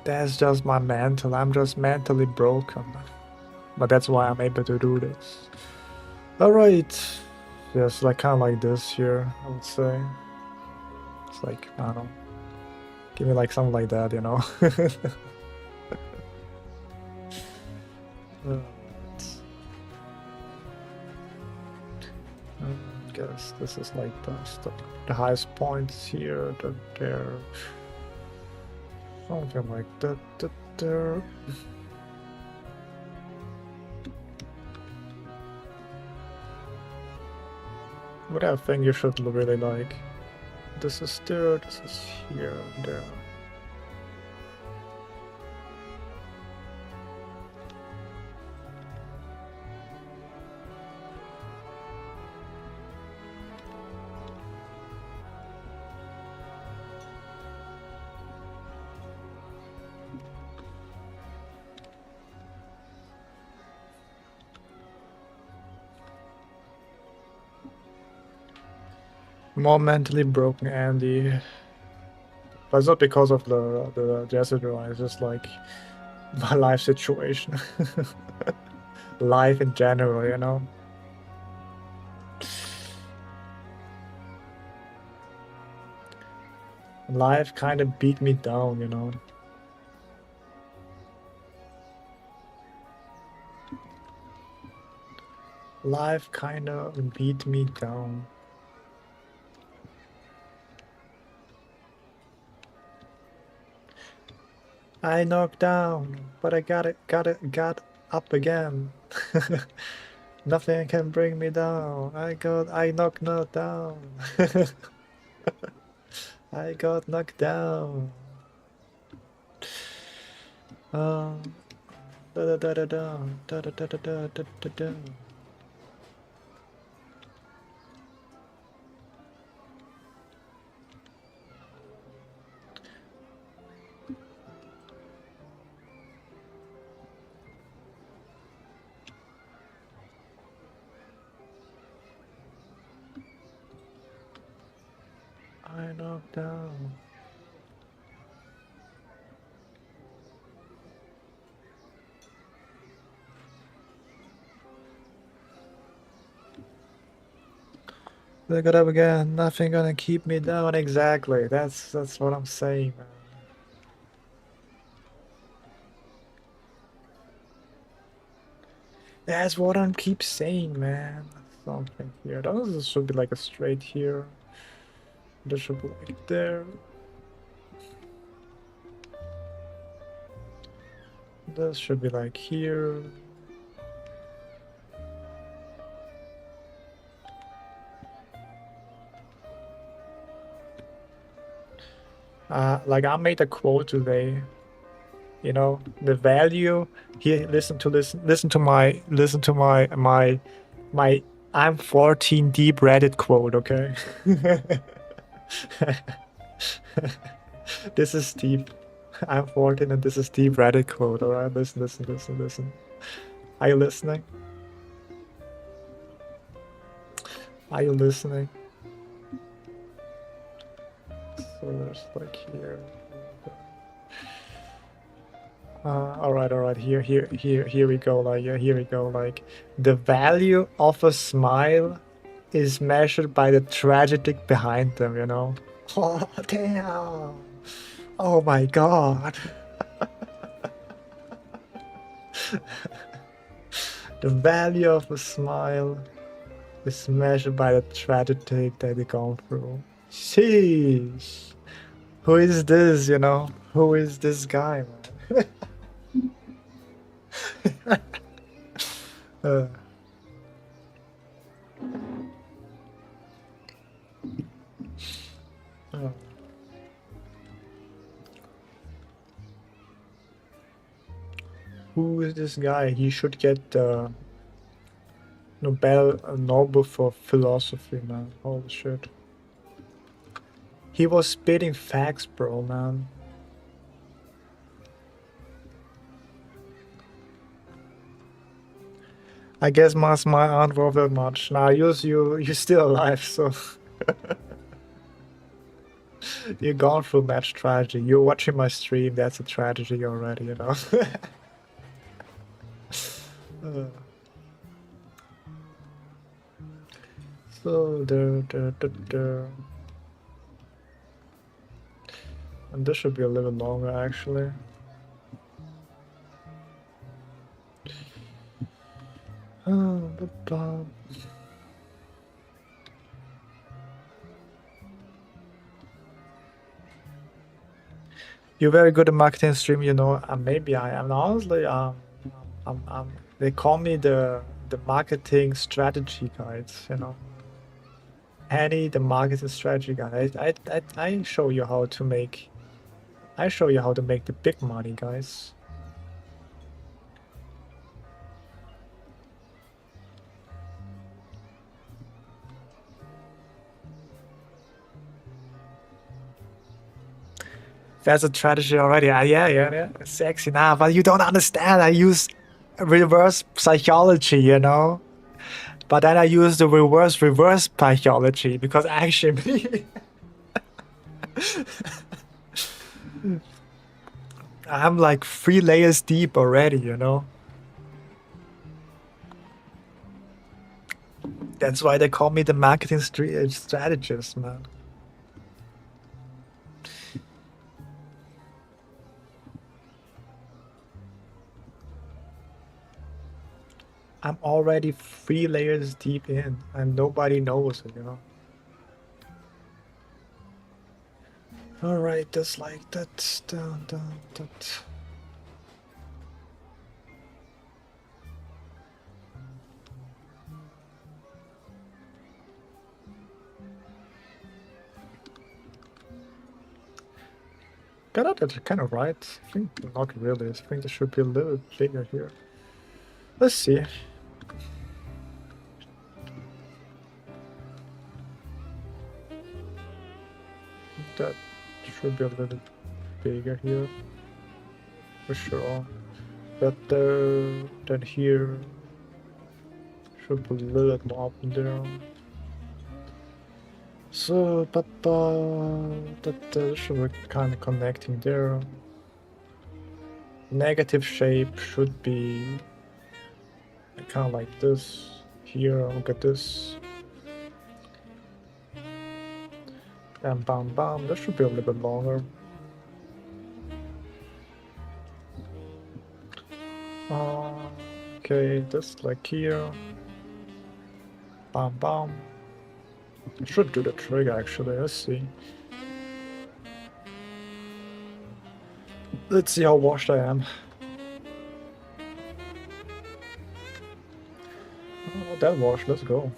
[SPEAKER 1] That's just my mental. I'm just mentally broken. But that's why I'm able to do this. Alright. Yes, like kind of like this here, I would say. It's like, I don't know. Give me like something like that, you know? I guess this is like the highest points here, there. Something like that, there. What I think you should really like. This is there, this is here, there. More mentally broken Andy. But it's not because of the Jessup, it's just like my life situation. Life in general, you know? Life kind of beat me down, you know? Life kind of beat me down. I knocked down, but I got up again. Nothing can bring me down. I knocked down. I got knocked down. Da da da da da da da da da da da da. I knocked down. They got up again. Nothing gonna keep me down. Exactly. That's what I'm saying, man. That's what I keep saying, man. Something here. This should be like a straight here. This should be like there. This should be like here. Like I made a quote today. You know, the value here. Listen to my I'm 14 deep Reddit quote. Okay. This is deep. I'm 14 and this is deep Reddit quote. All right, listen. Are you listening? Are you listening? So there's like here. All right. Here we go. Like, yeah, here we go. Like, the value of a smile is measured by the tragedy behind them. You know. Oh damn! Oh my god! The value of a smile is measured by the tragedy that they gone through. Sheesh! Who is this? You know? Who is this guy, man? uh. Oh. Who is this guy? He should get the Nobel for philosophy, man. Holy shit. He was spitting facts, bro, man. I guess my smile aren't worth that much. Nah, you're still alive, so you're gone through match tragedy. You're watching my stream, that's a tragedy already, you know. So and this should be a little longer actually. You're very good at marketing stream, you know. Maybe I am. Honestly, they call me the marketing strategy guides, you know. Annie, the marketing strategy guy. I show you how to make. I show you how to make the big money, guys. That's a strategy already. Yeah. Sexy now, but you don't understand. I use reverse psychology, you know. But then I use the reverse psychology because actually, I'm like 3 layers deep already, you know. That's why they call me the marketing strategist, man. I'm already 3 layers deep in, and nobody knows it, you know. Alright, just like that, dun. Got it kind of right. I think not really. I think there should be a little bigger here. Let's see. That should be a little bigger here, for sure. But then here should be a little more up there. So, that should be kind of connecting there. Negative shape should be kind of like this. Here, look at this. And bam. That should be a little bit longer. Okay, this like here. Bam. I should do the trick actually. Let's see. Let's see how washed I am. Oh, that washed. Let's go.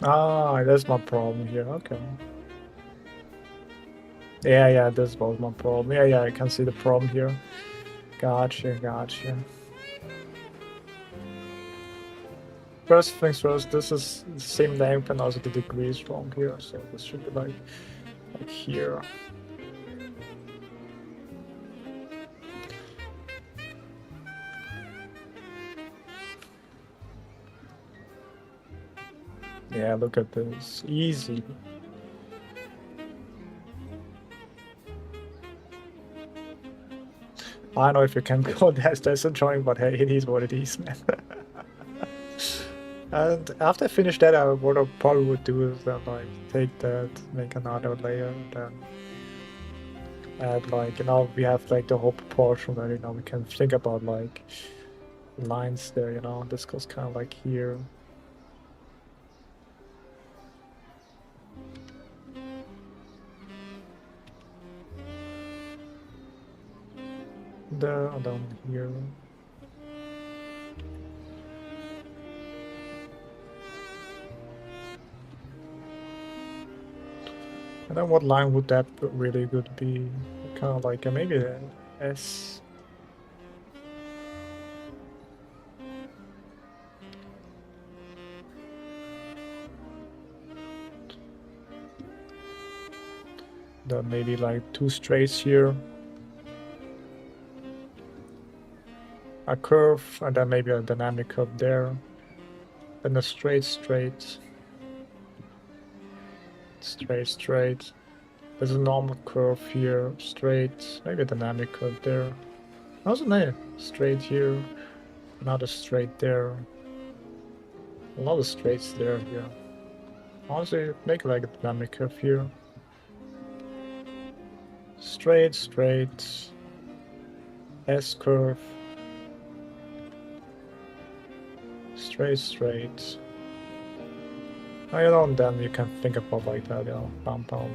[SPEAKER 1] Ah, that's my problem here. Okay. Yeah, this was my problem. Yeah, I can see the problem here. Gotcha. First things first, this is the same length and also the degree is wrong here, so this should be like here. Yeah, look at this. Easy. I don't know if you can call that as a drawing, but hey, it is what it is, man. And after I finish that, what I probably would do is then like take that, make another layer, and then add like, we have like the whole proportion where, we can think about like lines there, this goes kind of like here. There, and down here. And then what line would that really good be? Kind of like maybe an S. Then maybe like two straights here. A curve, and then maybe a dynamic curve there. Then a straight, straight. Straight, straight. There's a normal curve here, straight, maybe a dynamic curve there. Also, no, straight here, another straight there. A lot of straights there, yeah. Honestly, make like a dynamic curve here. Straight, straight, S curve. Straight, straight. And then you can think about like that, bam, bam.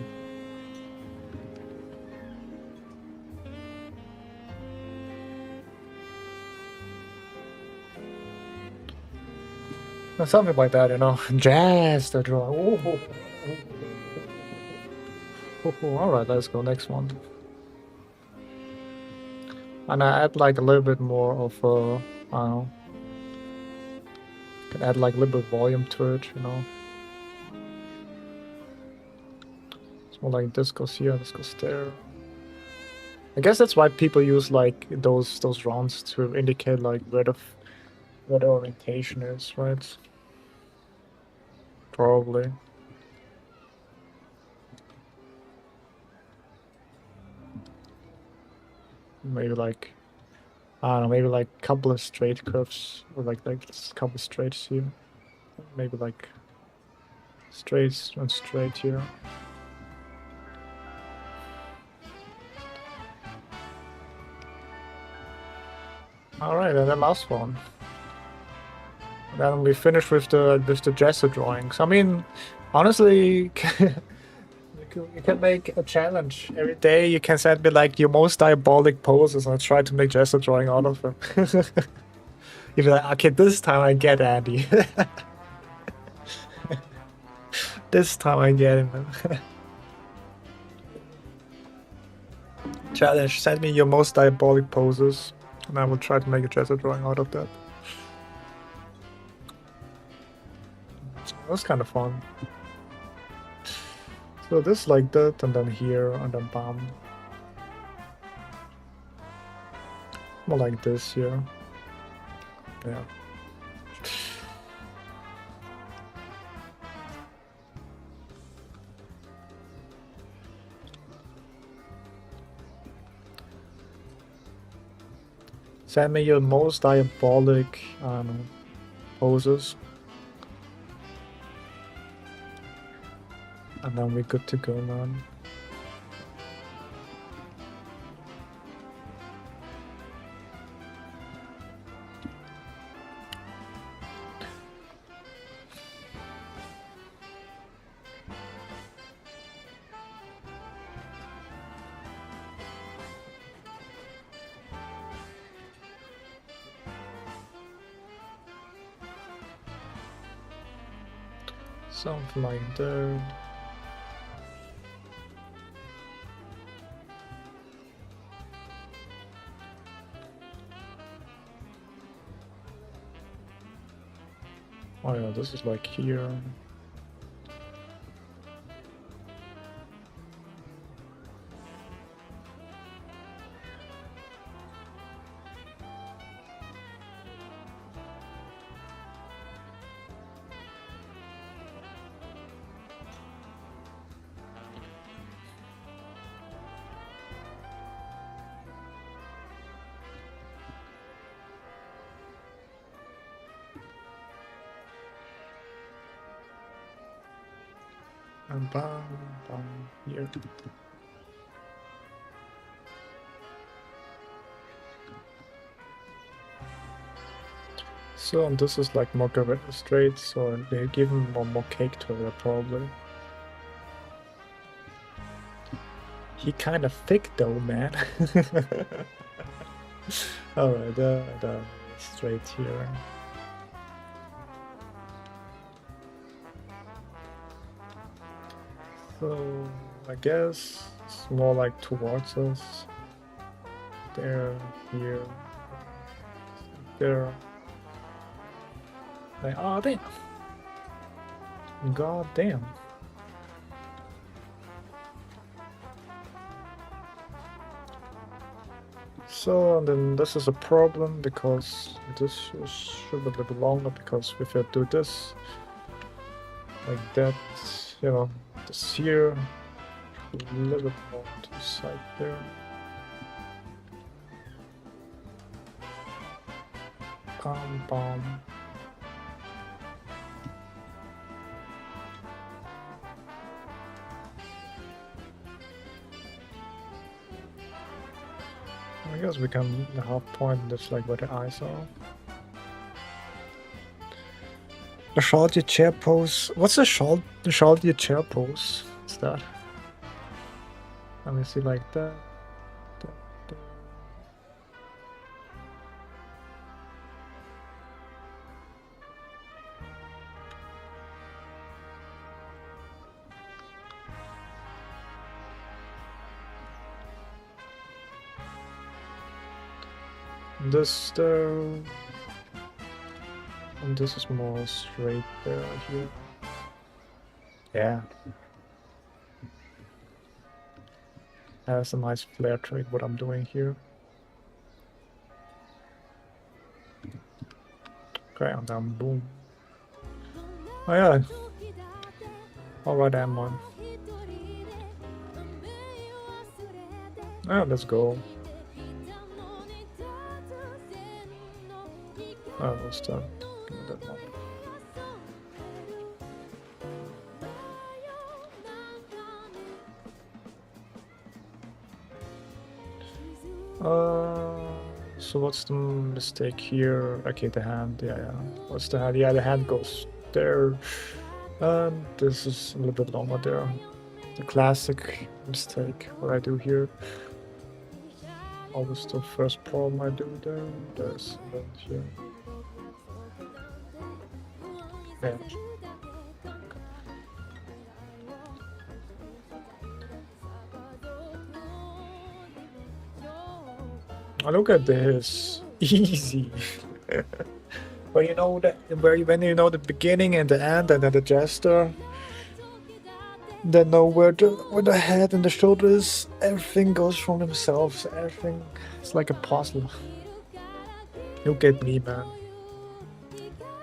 [SPEAKER 1] Something like that, Jazz the draw. Alright, let's go next one. And I add like a little bit more of I don't know. Can add like a little bit of volume to it, It's more like this goes here, this goes there. I guess that's why people use like those rounds to indicate like where the orientation is, right? Probably. Maybe like, I don't know, maybe like a couple of straight curves, or like a couple of straights here. Maybe like straight and straight here. Alright, and the last one. Then we finish with the gesture drawings. I mean, honestly, you can make a challenge every day. You can send me like your most diabolic poses, and I try to make gesture drawing out of them. You'd be like, okay, this time I get Andy. This time I get him. Challenge: send me your most diabolic poses, and I will try to make a gesture drawing out of that. That's kind of fun. So this like that, and then here, and then bam. More like this here. Yeah. Send me your most diabolic poses. And then we're good to go, man. Something like that. Oh yeah, this is like here. And bam, bam, here. So, and this is like more straight, so they give him more cake to it, probably. He kind of thick though, man. Alright, straight here. So, I guess it's more like towards us. There, here, there. Like, oh damn. God damn. So, and then this is a problem because this should be a little longer, because if I do this like that, you know, this here, a little bit more to the side there. Bam. I guess we can half point this like where the eyes are. The shorty chair pose. What's the shorty chair pose? What's that? Let me see like that. This there, and this is more straight there here. Yeah, that's a nice flare to it, what I'm doing here. Okay, and then boom. Oh yeah. Alright, M1. Oh, let's go. Oh, what's that? That one. So what's the mistake here? Okay, the hand, yeah. What's the hand? Yeah, the hand goes there. And this is a little bit longer there. The classic mistake, what I do here. Always the first problem I do there. There's that here. Yeah. Oh, look at this. Easy. But you know that when you know the beginning and the end and then the gesture, then know where the head and the shoulders, everything goes from themselves. Everything is like a puzzle. You get me, man.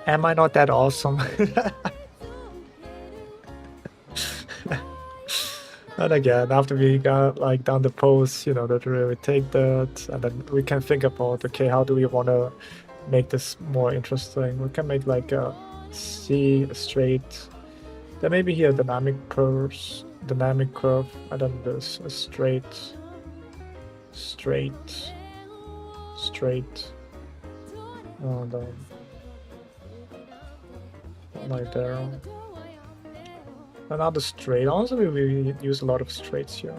[SPEAKER 1] Am I not that awesome? And again, after we got like done the pose, you know, that we take that, and then we can think about, okay, how do we want to make this more interesting? We can make like a C, a straight, then maybe here dynamic curve, and then this a straight, and then like there. Another straight. Honestly, we use a lot of straights here.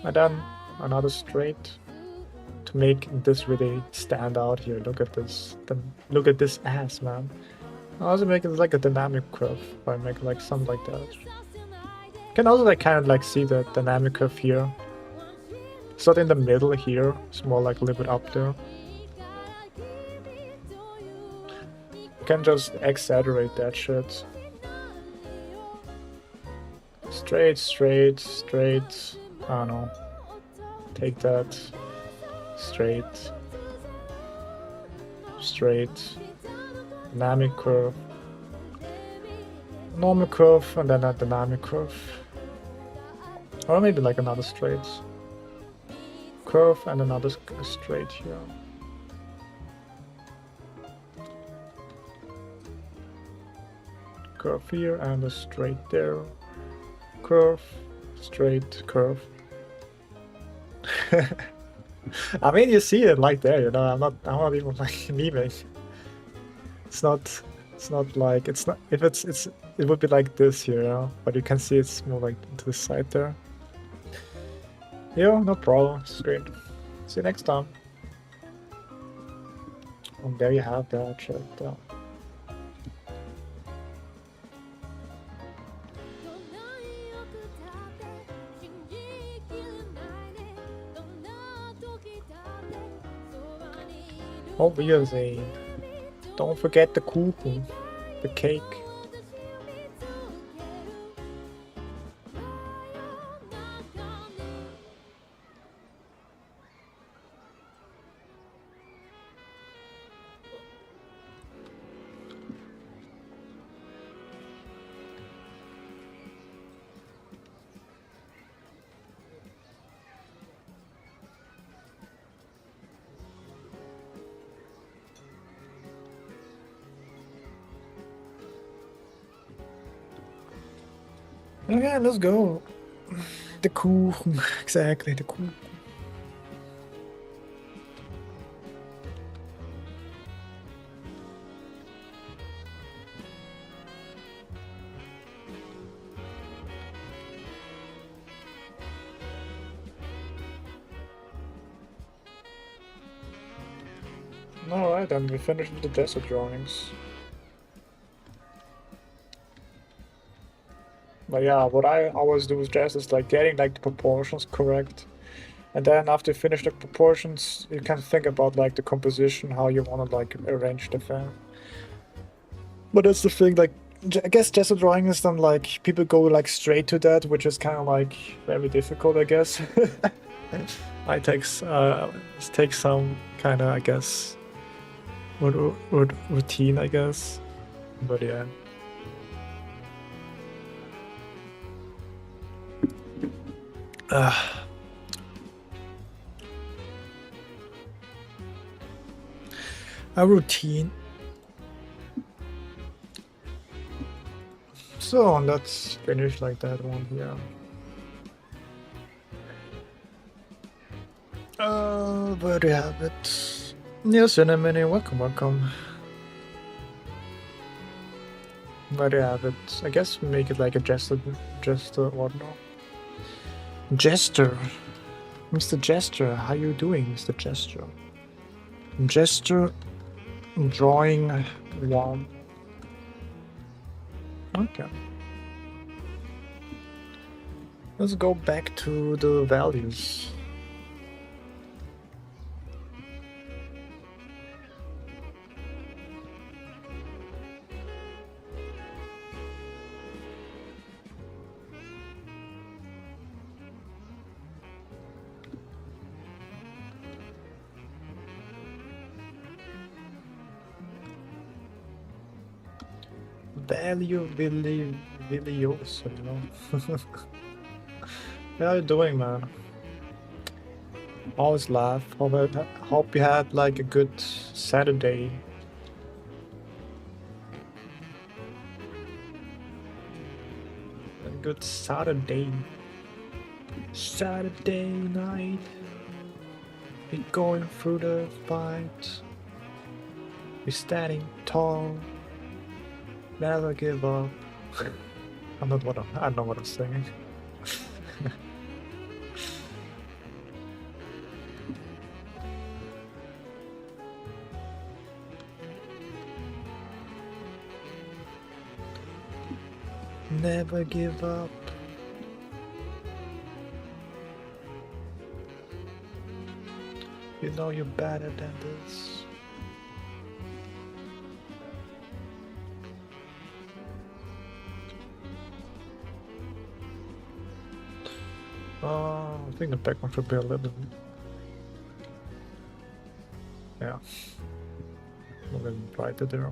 [SPEAKER 1] And then another straight to make this really stand out here. Look at this. Look at this ass, man. I also make it like a dynamic curve. If I make like something like that. You can also like kind of like see the dynamic curve here. It's not in the middle here. It's more like a little bit up there. You can just exaggerate that shit. Straight. I don't know. Take that. Straight. Dynamic curve. Normal curve, and then a dynamic curve. Or maybe like another straight. Curve and another straight here. Curve here and a straight there. curve, straight curve. I mean, you see it like there, you know. I'm not even like memeing. It's not like it's not if it would be like this here, you know. But you can see it's more like to the side there. Yeah, no problem. It's great. See you next time. And there you have that shit. Oh, Wiedersehen. Don't forget the Kuchen, the cake. Okay, let's go. The Kuchen, exactly, the Kuchen. Alright, then we finished with the desert drawings. But yeah, what I always do with jazz is like getting like the proportions correct. And then after you finish the proportions, you can think about like the composition, how you want to like arrange the fan. But that's the thing, like, I guess gesture drawing is then like, people go like straight to that, which is kind of like very difficult, I guess. It takes some kind of, I guess, routine, I guess. But yeah. A routine. So let's finish like that one here. Where do you have it? Yes, Cinnamon, welcome. Where do you have it? I guess we make it like a jester, what no? Jester. Mr. Jester, how you doing, Mr. Jester? Jester drawing one. Okay. Let's go back to the values. Value Vilioso, you know. How are you doing, man? Always laugh. Hope you had like a good Saturday. A good Saturday. Saturday night. We're going through the fight. We're standing tall. Never give up. I don't know what I'm singing. Never give up. You know you're better than this. I think the background should be a little bit. Yeah. A little brighter there.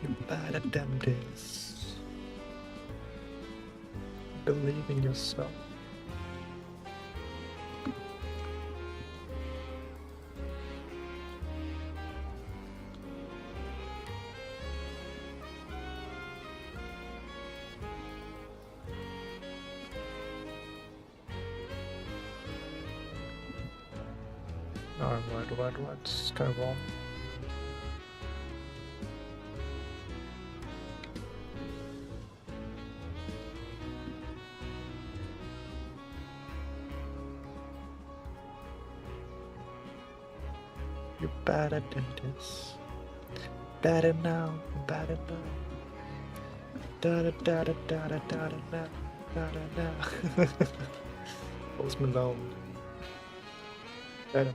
[SPEAKER 1] You're better than this. Believe in yourself. Right. It's kind of wrong. You're better than this. Better now, better now. Da da da da da da da da da da. Post Malone. Better.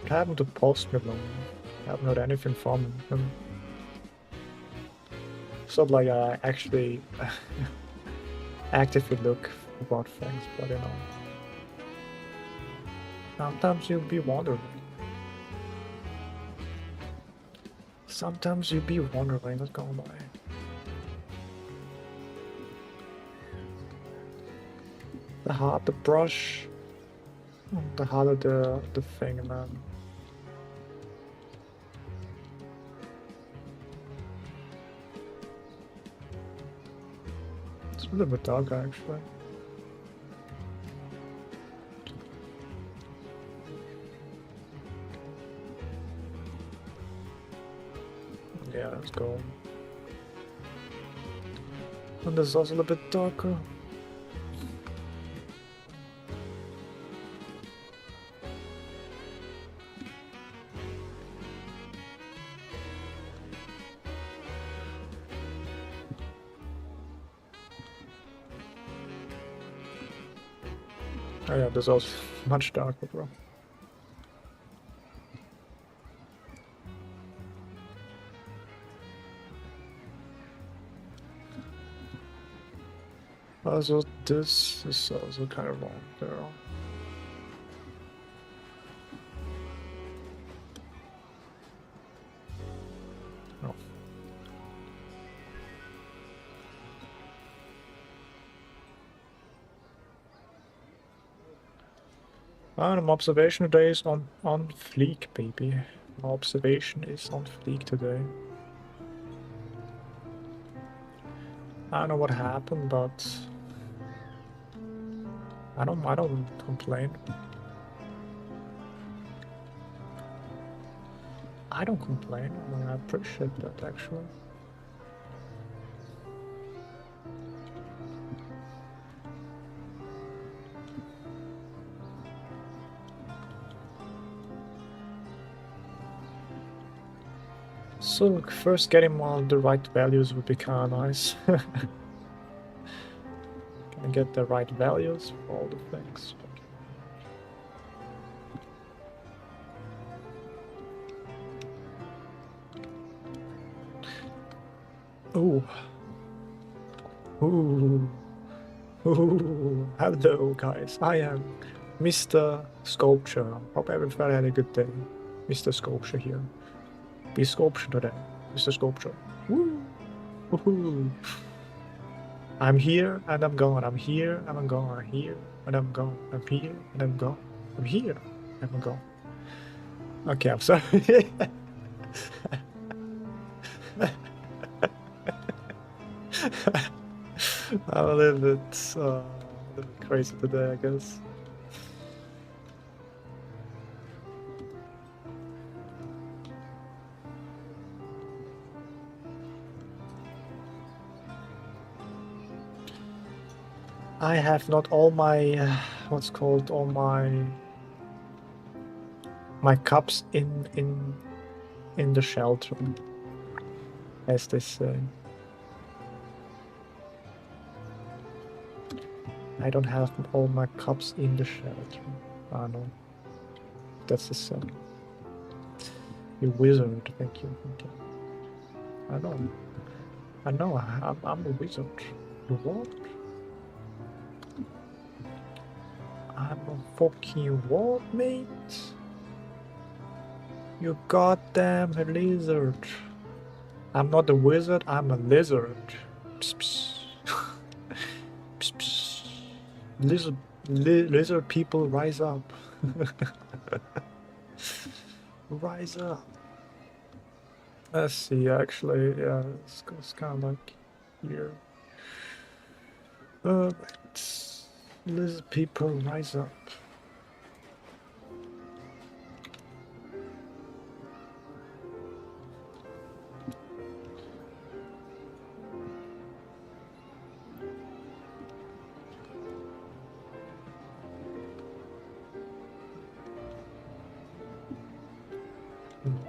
[SPEAKER 1] What happened to Post Malone? I haven't heard anything from him. It's not like I actually actively look about things, but you know. Sometimes you'll be wondering. Sometimes you'll be wondering what's going on. The harder the brush, the harder the thing, man. It's a little bit dark actually. Yeah, let's go. And this is also a little bit darker. Oh yeah, this is also much darker, bro. Also, this is also kind of wrong there. Oh. And my observation today is on fleek, baby. My observation is on fleek today. I don't know what happened, but I don't complain. I don't complain. I appreciate that actually. So first getting all the right values would be kind of nice. Can I get the right values for all the things? Ooh. Ooh. Ooh. Hello guys, I am Mr. Sculpture. Hope everybody had a good day. Mr. Sculpture here. Be Sculpture today. Mr. Sculpture. Woo! Woohoo! I'm here and I'm gone. I'm here and I'm gone. I'm here and I'm gone. I'm here and I'm gone. I'm here and I'm gone. Okay, I'm sorry. I'm a little bit crazy today, I guess. I have not all my what's called all my cups in the shelter, as they say. I don't have all my cups in the shelter. I know. That's the same. You wizard, thank you. I know. I'm a wizard. You what? I'm a fucking what, mate? You goddamn lizard. I'm not a wizard, I'm a lizard. Psst, psst. Psst, psst. Lizard people, rise up. Rise up. Let's see, actually, yeah, it's kind of like here. Alright. Little people rise up.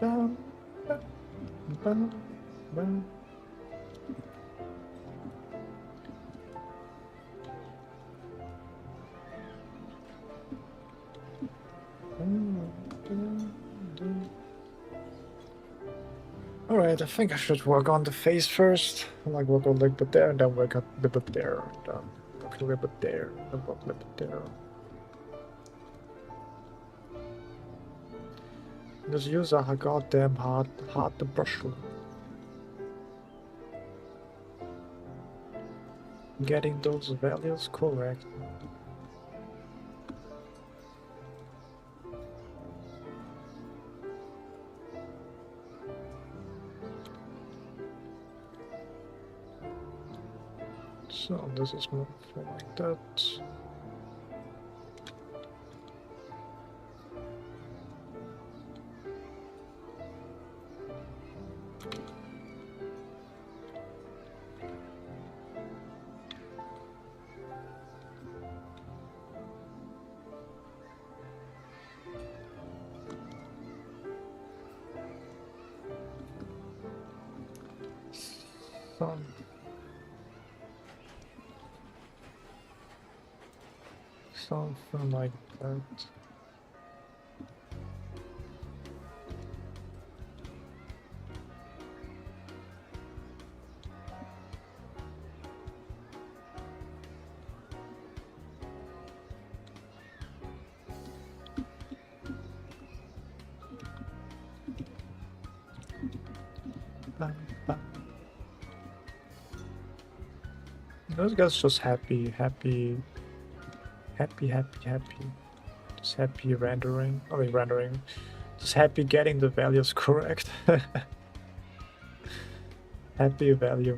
[SPEAKER 1] Bum, bum, bum, bum. Alright, I think I should work on the face first. Like work a little bit there, and then work a little bit there, and then work a little bit there, and work a little bit there. Just use a goddamn hard the brush. Getting those values correct. So this is more like that. Something like that. Bam, bam. Those guys just happy. Just happy rendering. I mean rendering. Just happy getting the values correct. Happy value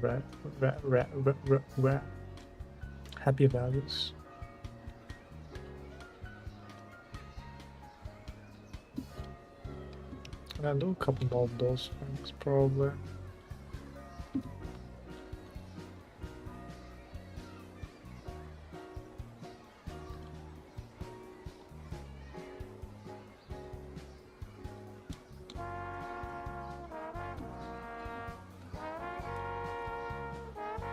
[SPEAKER 1] happy values. And I'll do a couple more of those things probably.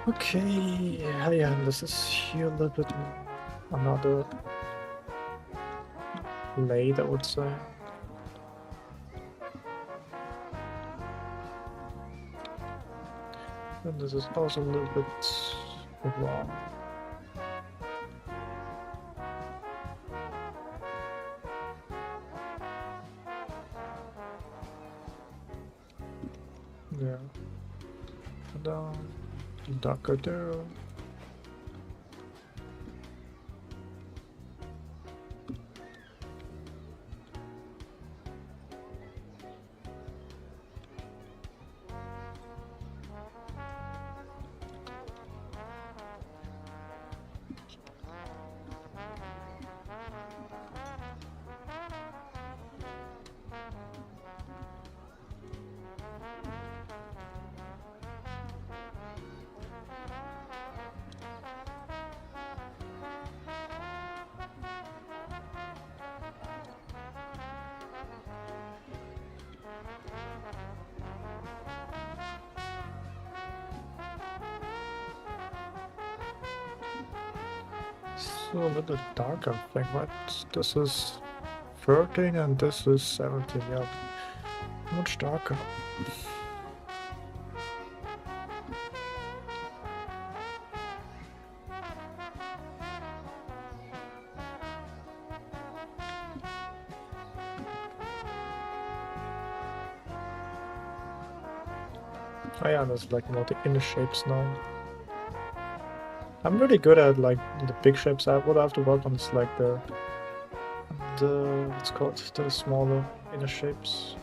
[SPEAKER 1] Okay, yeah, this is here a little bit another late, I would say. And this is also a little bit wrong. Yeah. Down. Darker there. So a little darker thing, right? This is 13 and this is 17, yeah. Much darker. Oh yeah, there's like more the inner shapes now. I'm really good at like the big shapes. What I have to work on is like the what's called the smaller inner shapes,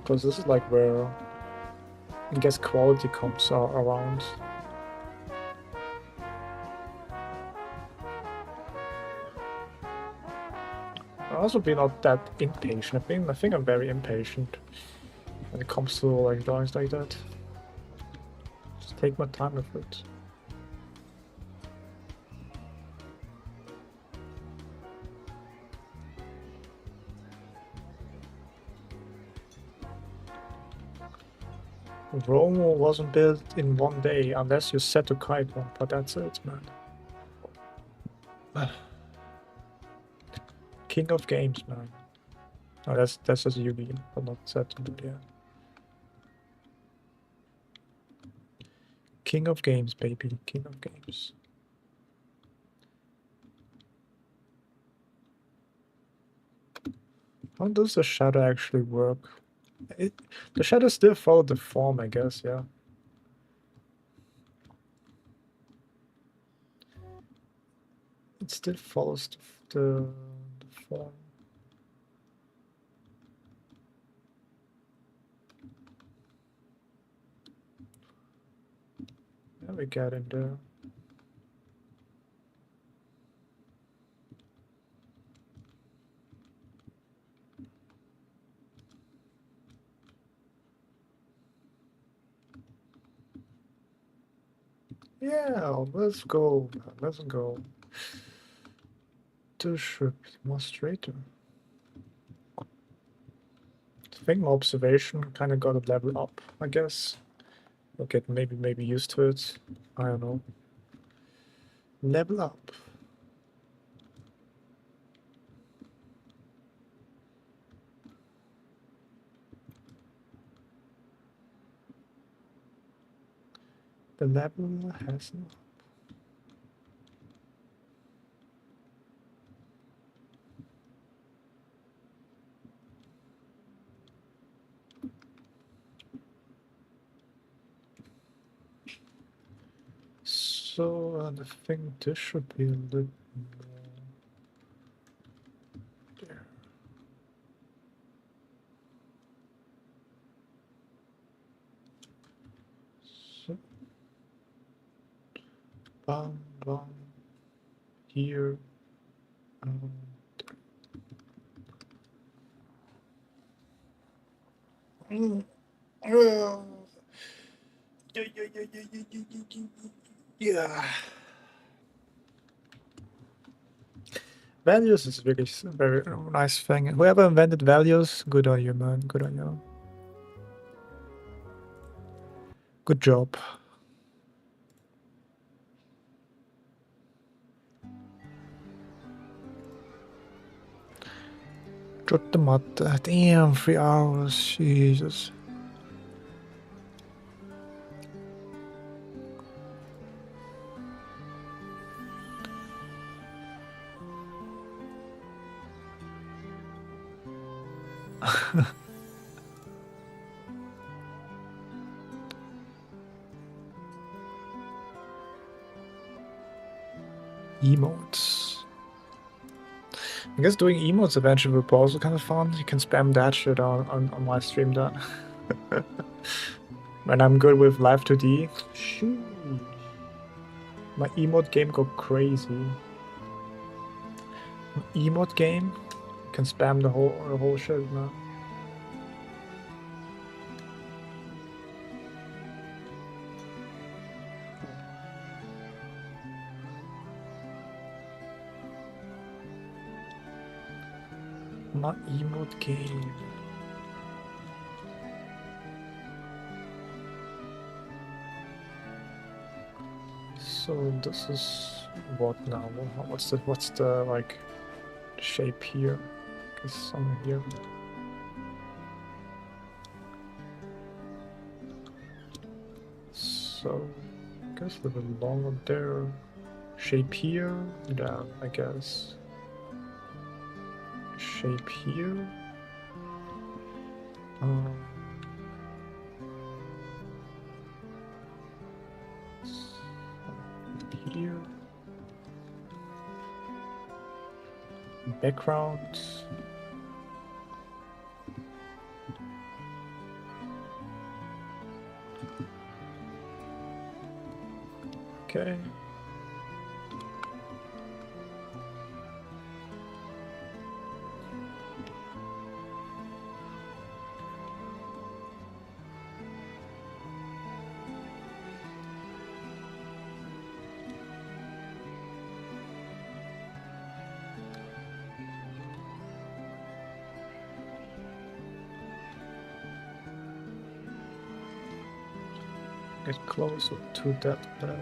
[SPEAKER 1] because this is like where I guess quality comes around. I'll also be not that impatient. I think I'm very impatient when it comes to like drawings like that. Just take my time with it. Rome wasn't built in one day unless you set to kite one, but that's it, man. King of games, man. Oh, that's just Yugi, but not set to do, yeah. King of games, baby. King of games. How does the shadow actually work? The shadow still follow the form, I guess, yeah. It still follows the form. There we get in there. Yeah, let's go. Let's go. This should be more straighter. I think my observation kind of got a level up, I guess. I'll get maybe used to it. I don't know. Level up. The level has no. So I think this should be a little more there. So bam here. Yeah. Values is really a very nice thing. Whoever invented values, good on you, man. Good on you. Good job. Jot the matte. Damn, 3 hours. Jesus. Emotes. I guess doing emotes eventually will be also kind of fun. You can spam that shit on my stream then. When I'm good with Live 2D. Shoot. My emote game go crazy. My emote game can spam the whole shit now. My emote game. So this is what now? What's the like shape here? I guess somewhere here. So I guess a little bit longer there. Shape here, down, I guess. Shape here. Here. Background. Okay. get closer to that value.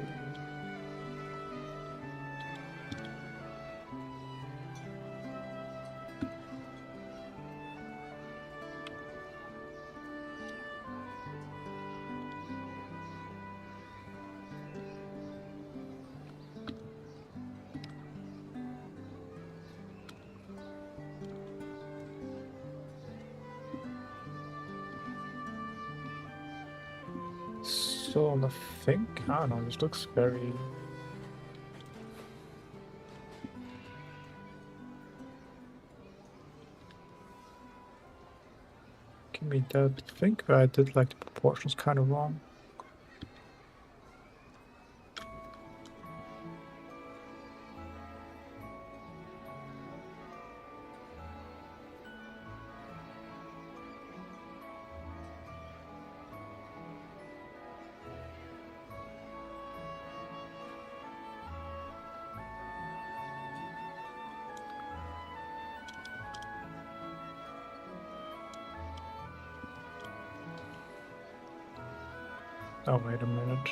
[SPEAKER 1] So I think, I don't know, this looks very... Give me that. I think I did like the proportions kind of wrong. Oh, wait a minute.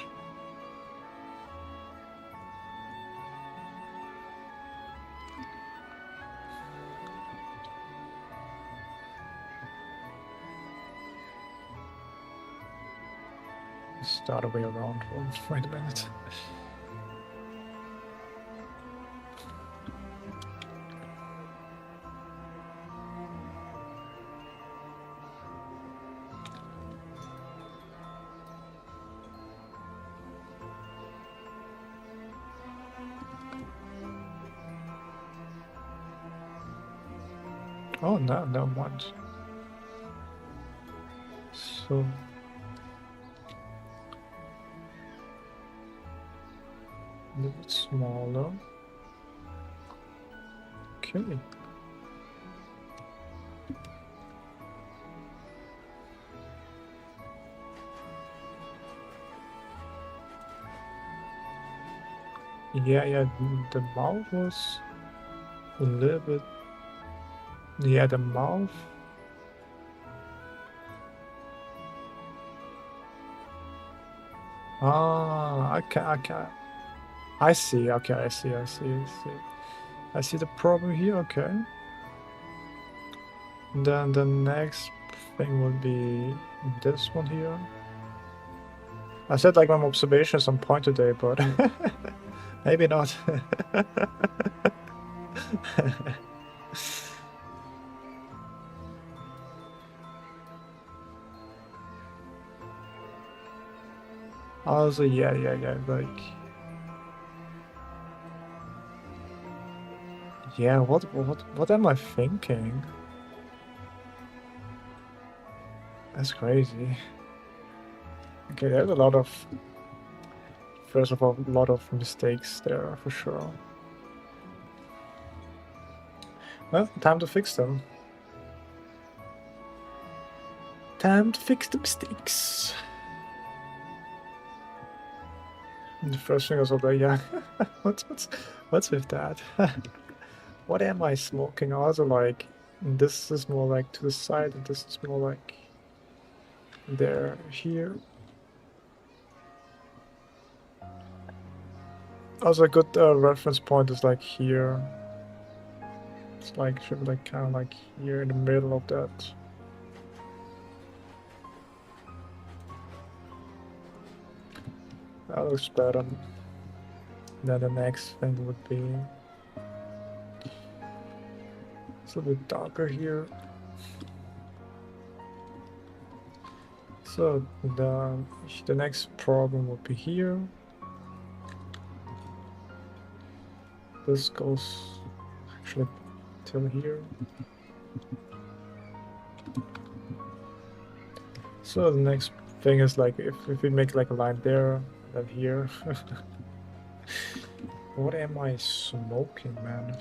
[SPEAKER 1] It's the other way around. Wait a minute. Oh, no, never mind. So... a little bit smaller. Okay. Yeah, the mouth was a little bit... Yeah, the mouth... Ah, I see, okay, I see. I see the problem here, okay. Then the next thing would be this one here. I said like my observation at some point today, but maybe not. Also, yeah, like... Yeah, what am I thinking? That's crazy. Okay, there's a lot of... First of all, a lot of mistakes there, for sure. Well, time to fix them. Time to fix the mistakes. The first thing was like, yeah, what's with that? What am I smoking? Also, like, this is more like to the side, and this is more like there, here. Also, a good reference point is like here. It's like, should be like kind of like here in the middle of that. That looks better. Then the next thing would be... It's a bit darker here. So the next problem would be here. This goes actually till here. So the next thing is like if we make like a line there, then here. What am I smoking, man?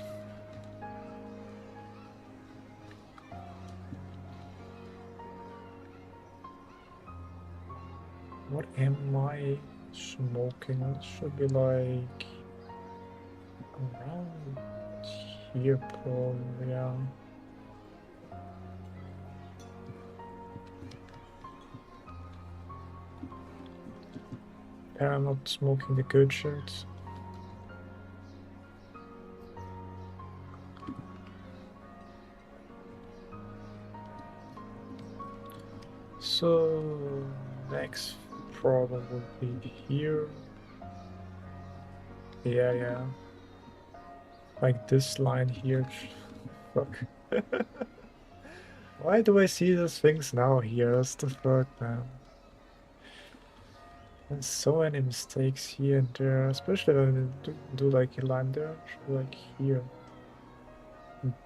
[SPEAKER 1] What am I smoking? It should be like around here, probably, yeah. I'm not smoking the good shit. So next problem would be here. Yeah. Like this line here. Fuck. Why do I see those things now here? What the fuck, man? There's so many mistakes here and there, especially when I do like a line there, like here.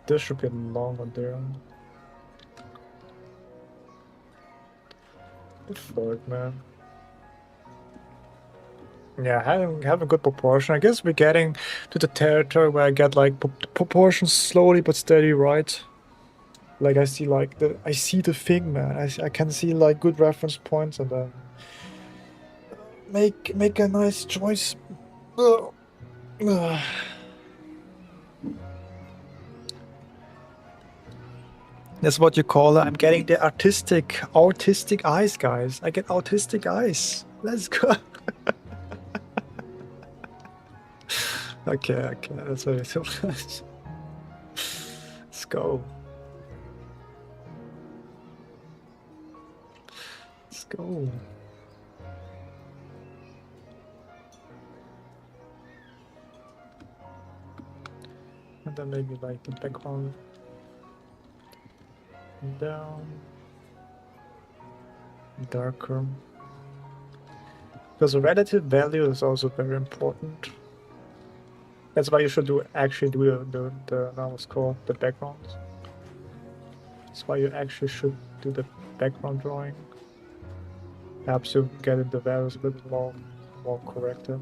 [SPEAKER 1] This should be longer there. The fuck, man. Yeah, having good proportion. I guess we're getting to the territory where I get like proportions slowly but steady, right? Like I see like I see the thing, man. I can see like good reference points and then make a nice choice. That's what you call I'm getting the autistic eyes, guys. I get autistic eyes. Let's go. Okay, that's what I thought. Let's go. Let's go. And then maybe like the background down, darker. Because the relative value is also very important. That's why you should actually do the now it's called the background. That's why you actually should do the background drawing. Helps you get the values a little bit more corrected.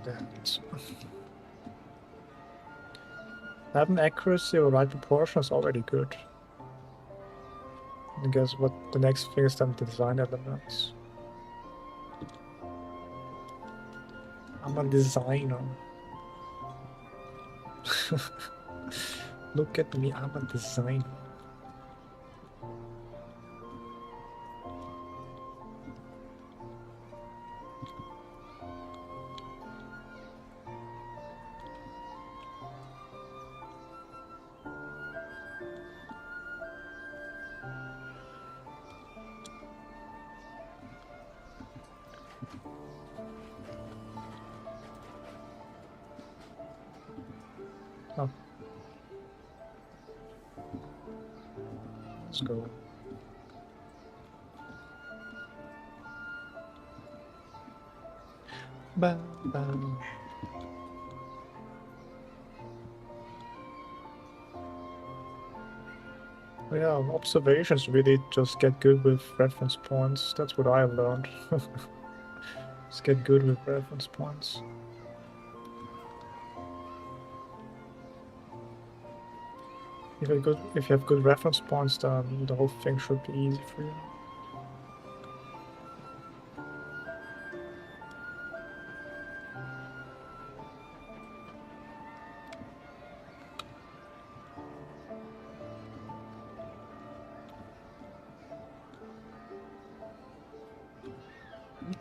[SPEAKER 1] That. Having accuracy or right proportion is already good. I guess what the next thing is then the design elements. I'm a designer. Look at me, I'm a designer. Oh. Let's go. Bam, bam. Yeah, observations really just get good with reference points. That's what I learned. Just get good with reference points. If you have good reference points, then the whole thing should be easy for you.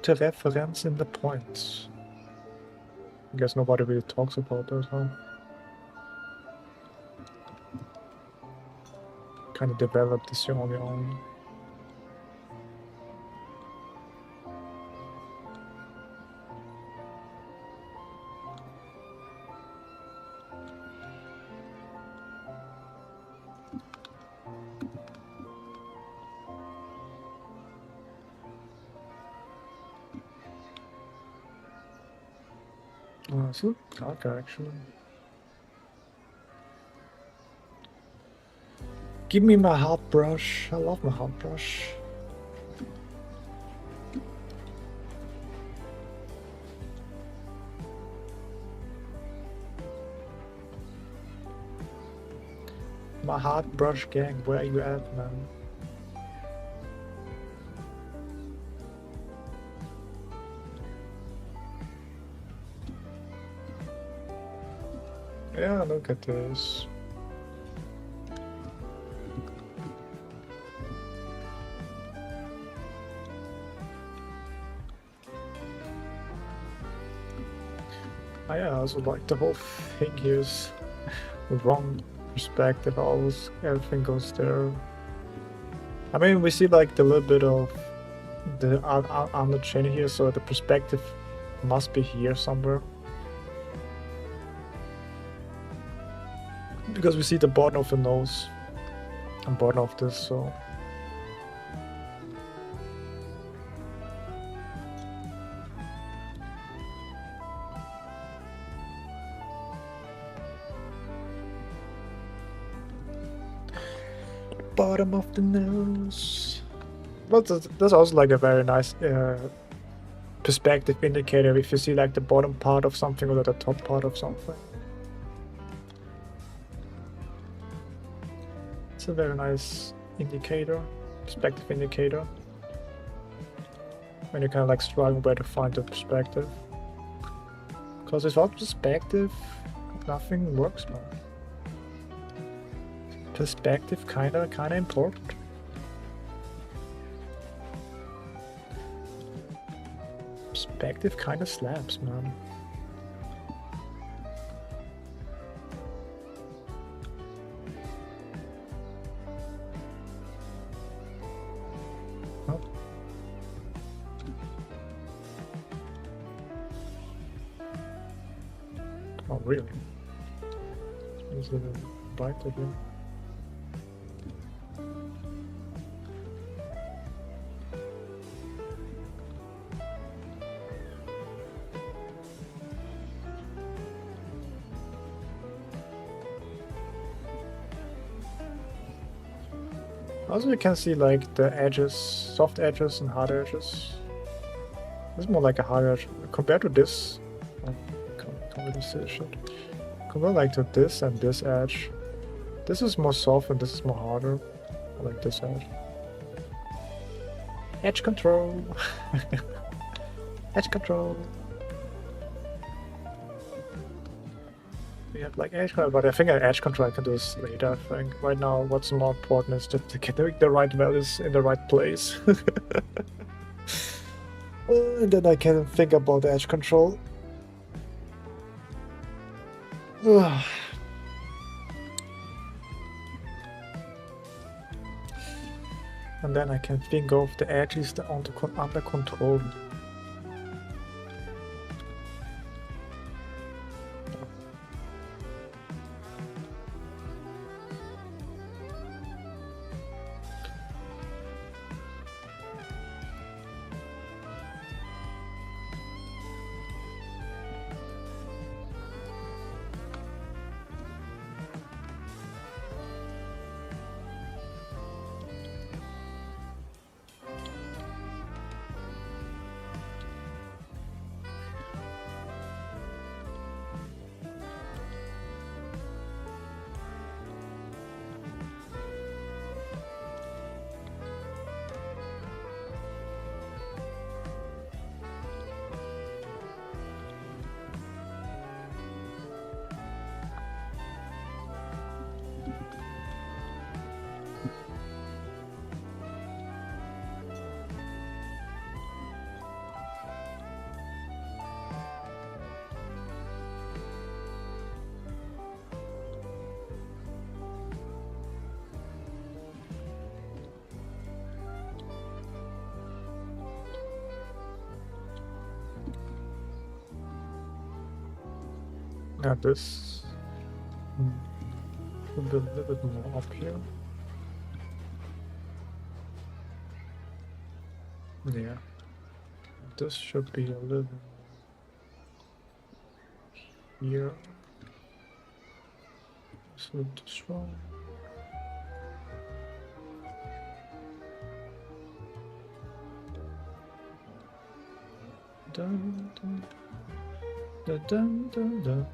[SPEAKER 1] The reference in the points. I guess nobody really talks about that, huh? Kind of develop this on your own. Oh, it's a darker actually. Give me my hot brush. I love my hot brush. My hot brush gang, where you at, man? Yeah, look at this. I also like the whole thing here is the wrong perspective. Always everything goes there. I mean, we see like the little bit of the on the chain here, so the perspective must be here somewhere. Because we see the bottom of the nose and bottom of this, so. Bottom of the nose. But that's also like a very nice perspective indicator if you see like the bottom part of something or the top part of something. It's a very nice indicator, perspective indicator. When you're kind of like struggling where to find the perspective. Because without perspective, nothing works, man. Perspective kinda important. Perspective kinda slaps, man. Oh. Oh, really? Is it a bite again? Also, you can see like the edges, soft edges and hard edges. This is more like a hard edge compared to this. I can't really see shit. Compared like to this and this edge. This is more soft and this is more harder. I like this edge. Edge control. Edge control. We have like edge control, but I think edge control I can do this later. I think right now what's more important is just to get the right values in the right place. And then I can think about edge control. And then I can think of the edges that under control. Yeah, this should be a little bit more up here. Yeah, this should be a little. here. So destroy. Dun, dun, dun, dun, dun, dun.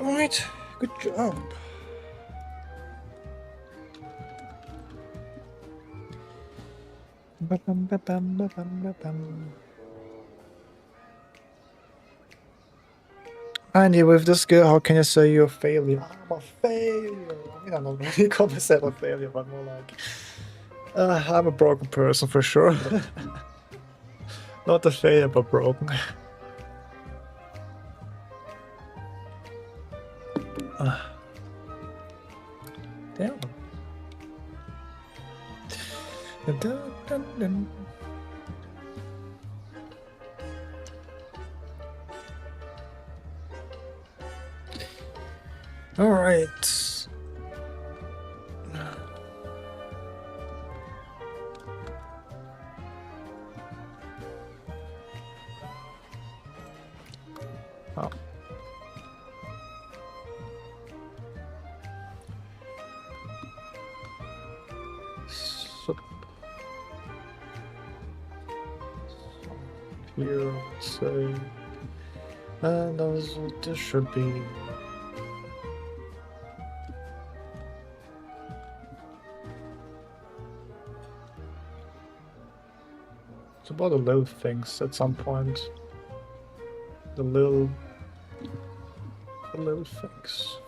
[SPEAKER 1] Alright, good job. Andy, with this girl, how can you say you're a failure? I'm a failure. I mean, I'm not really call myself a failure, but more like I'm a broken person for sure. Not a failure, but broken. Damn. Dun, dun, dun. All right. Oh. So here, say, and also this should be. It's about the little things at some point. The little things.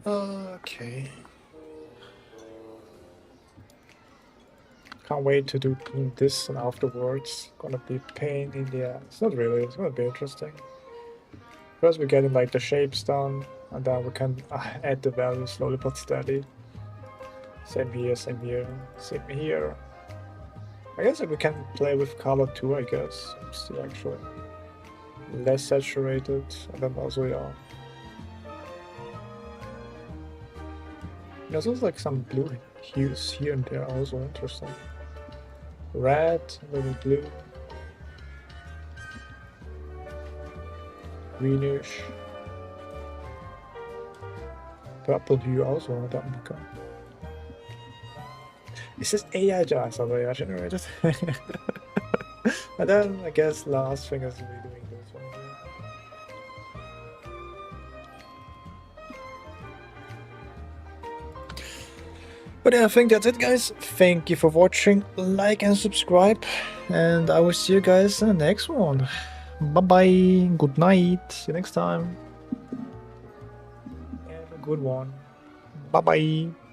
[SPEAKER 1] Okay. Can't wait to do this and afterwards. Gonna be pain in the ass. Not really, it's gonna be interesting. First we're getting like the shapes done, and then we can add the values slowly but steady. Same here, same here, same here. I guess we can play with color too, I guess. It's actually less saturated, and then also, yeah. There's also like some blue hues here and there, also interesting. Red, a little blue. Greenish. Purple hue also, I don't know. Is this AI generated? And then I guess last thing is redoing this one here. But yeah, I think that's it, guys. Thank you for watching. Like and subscribe, and I will see you guys in the next one. Bye bye. Good night. See you next time. Have a good one. Bye bye.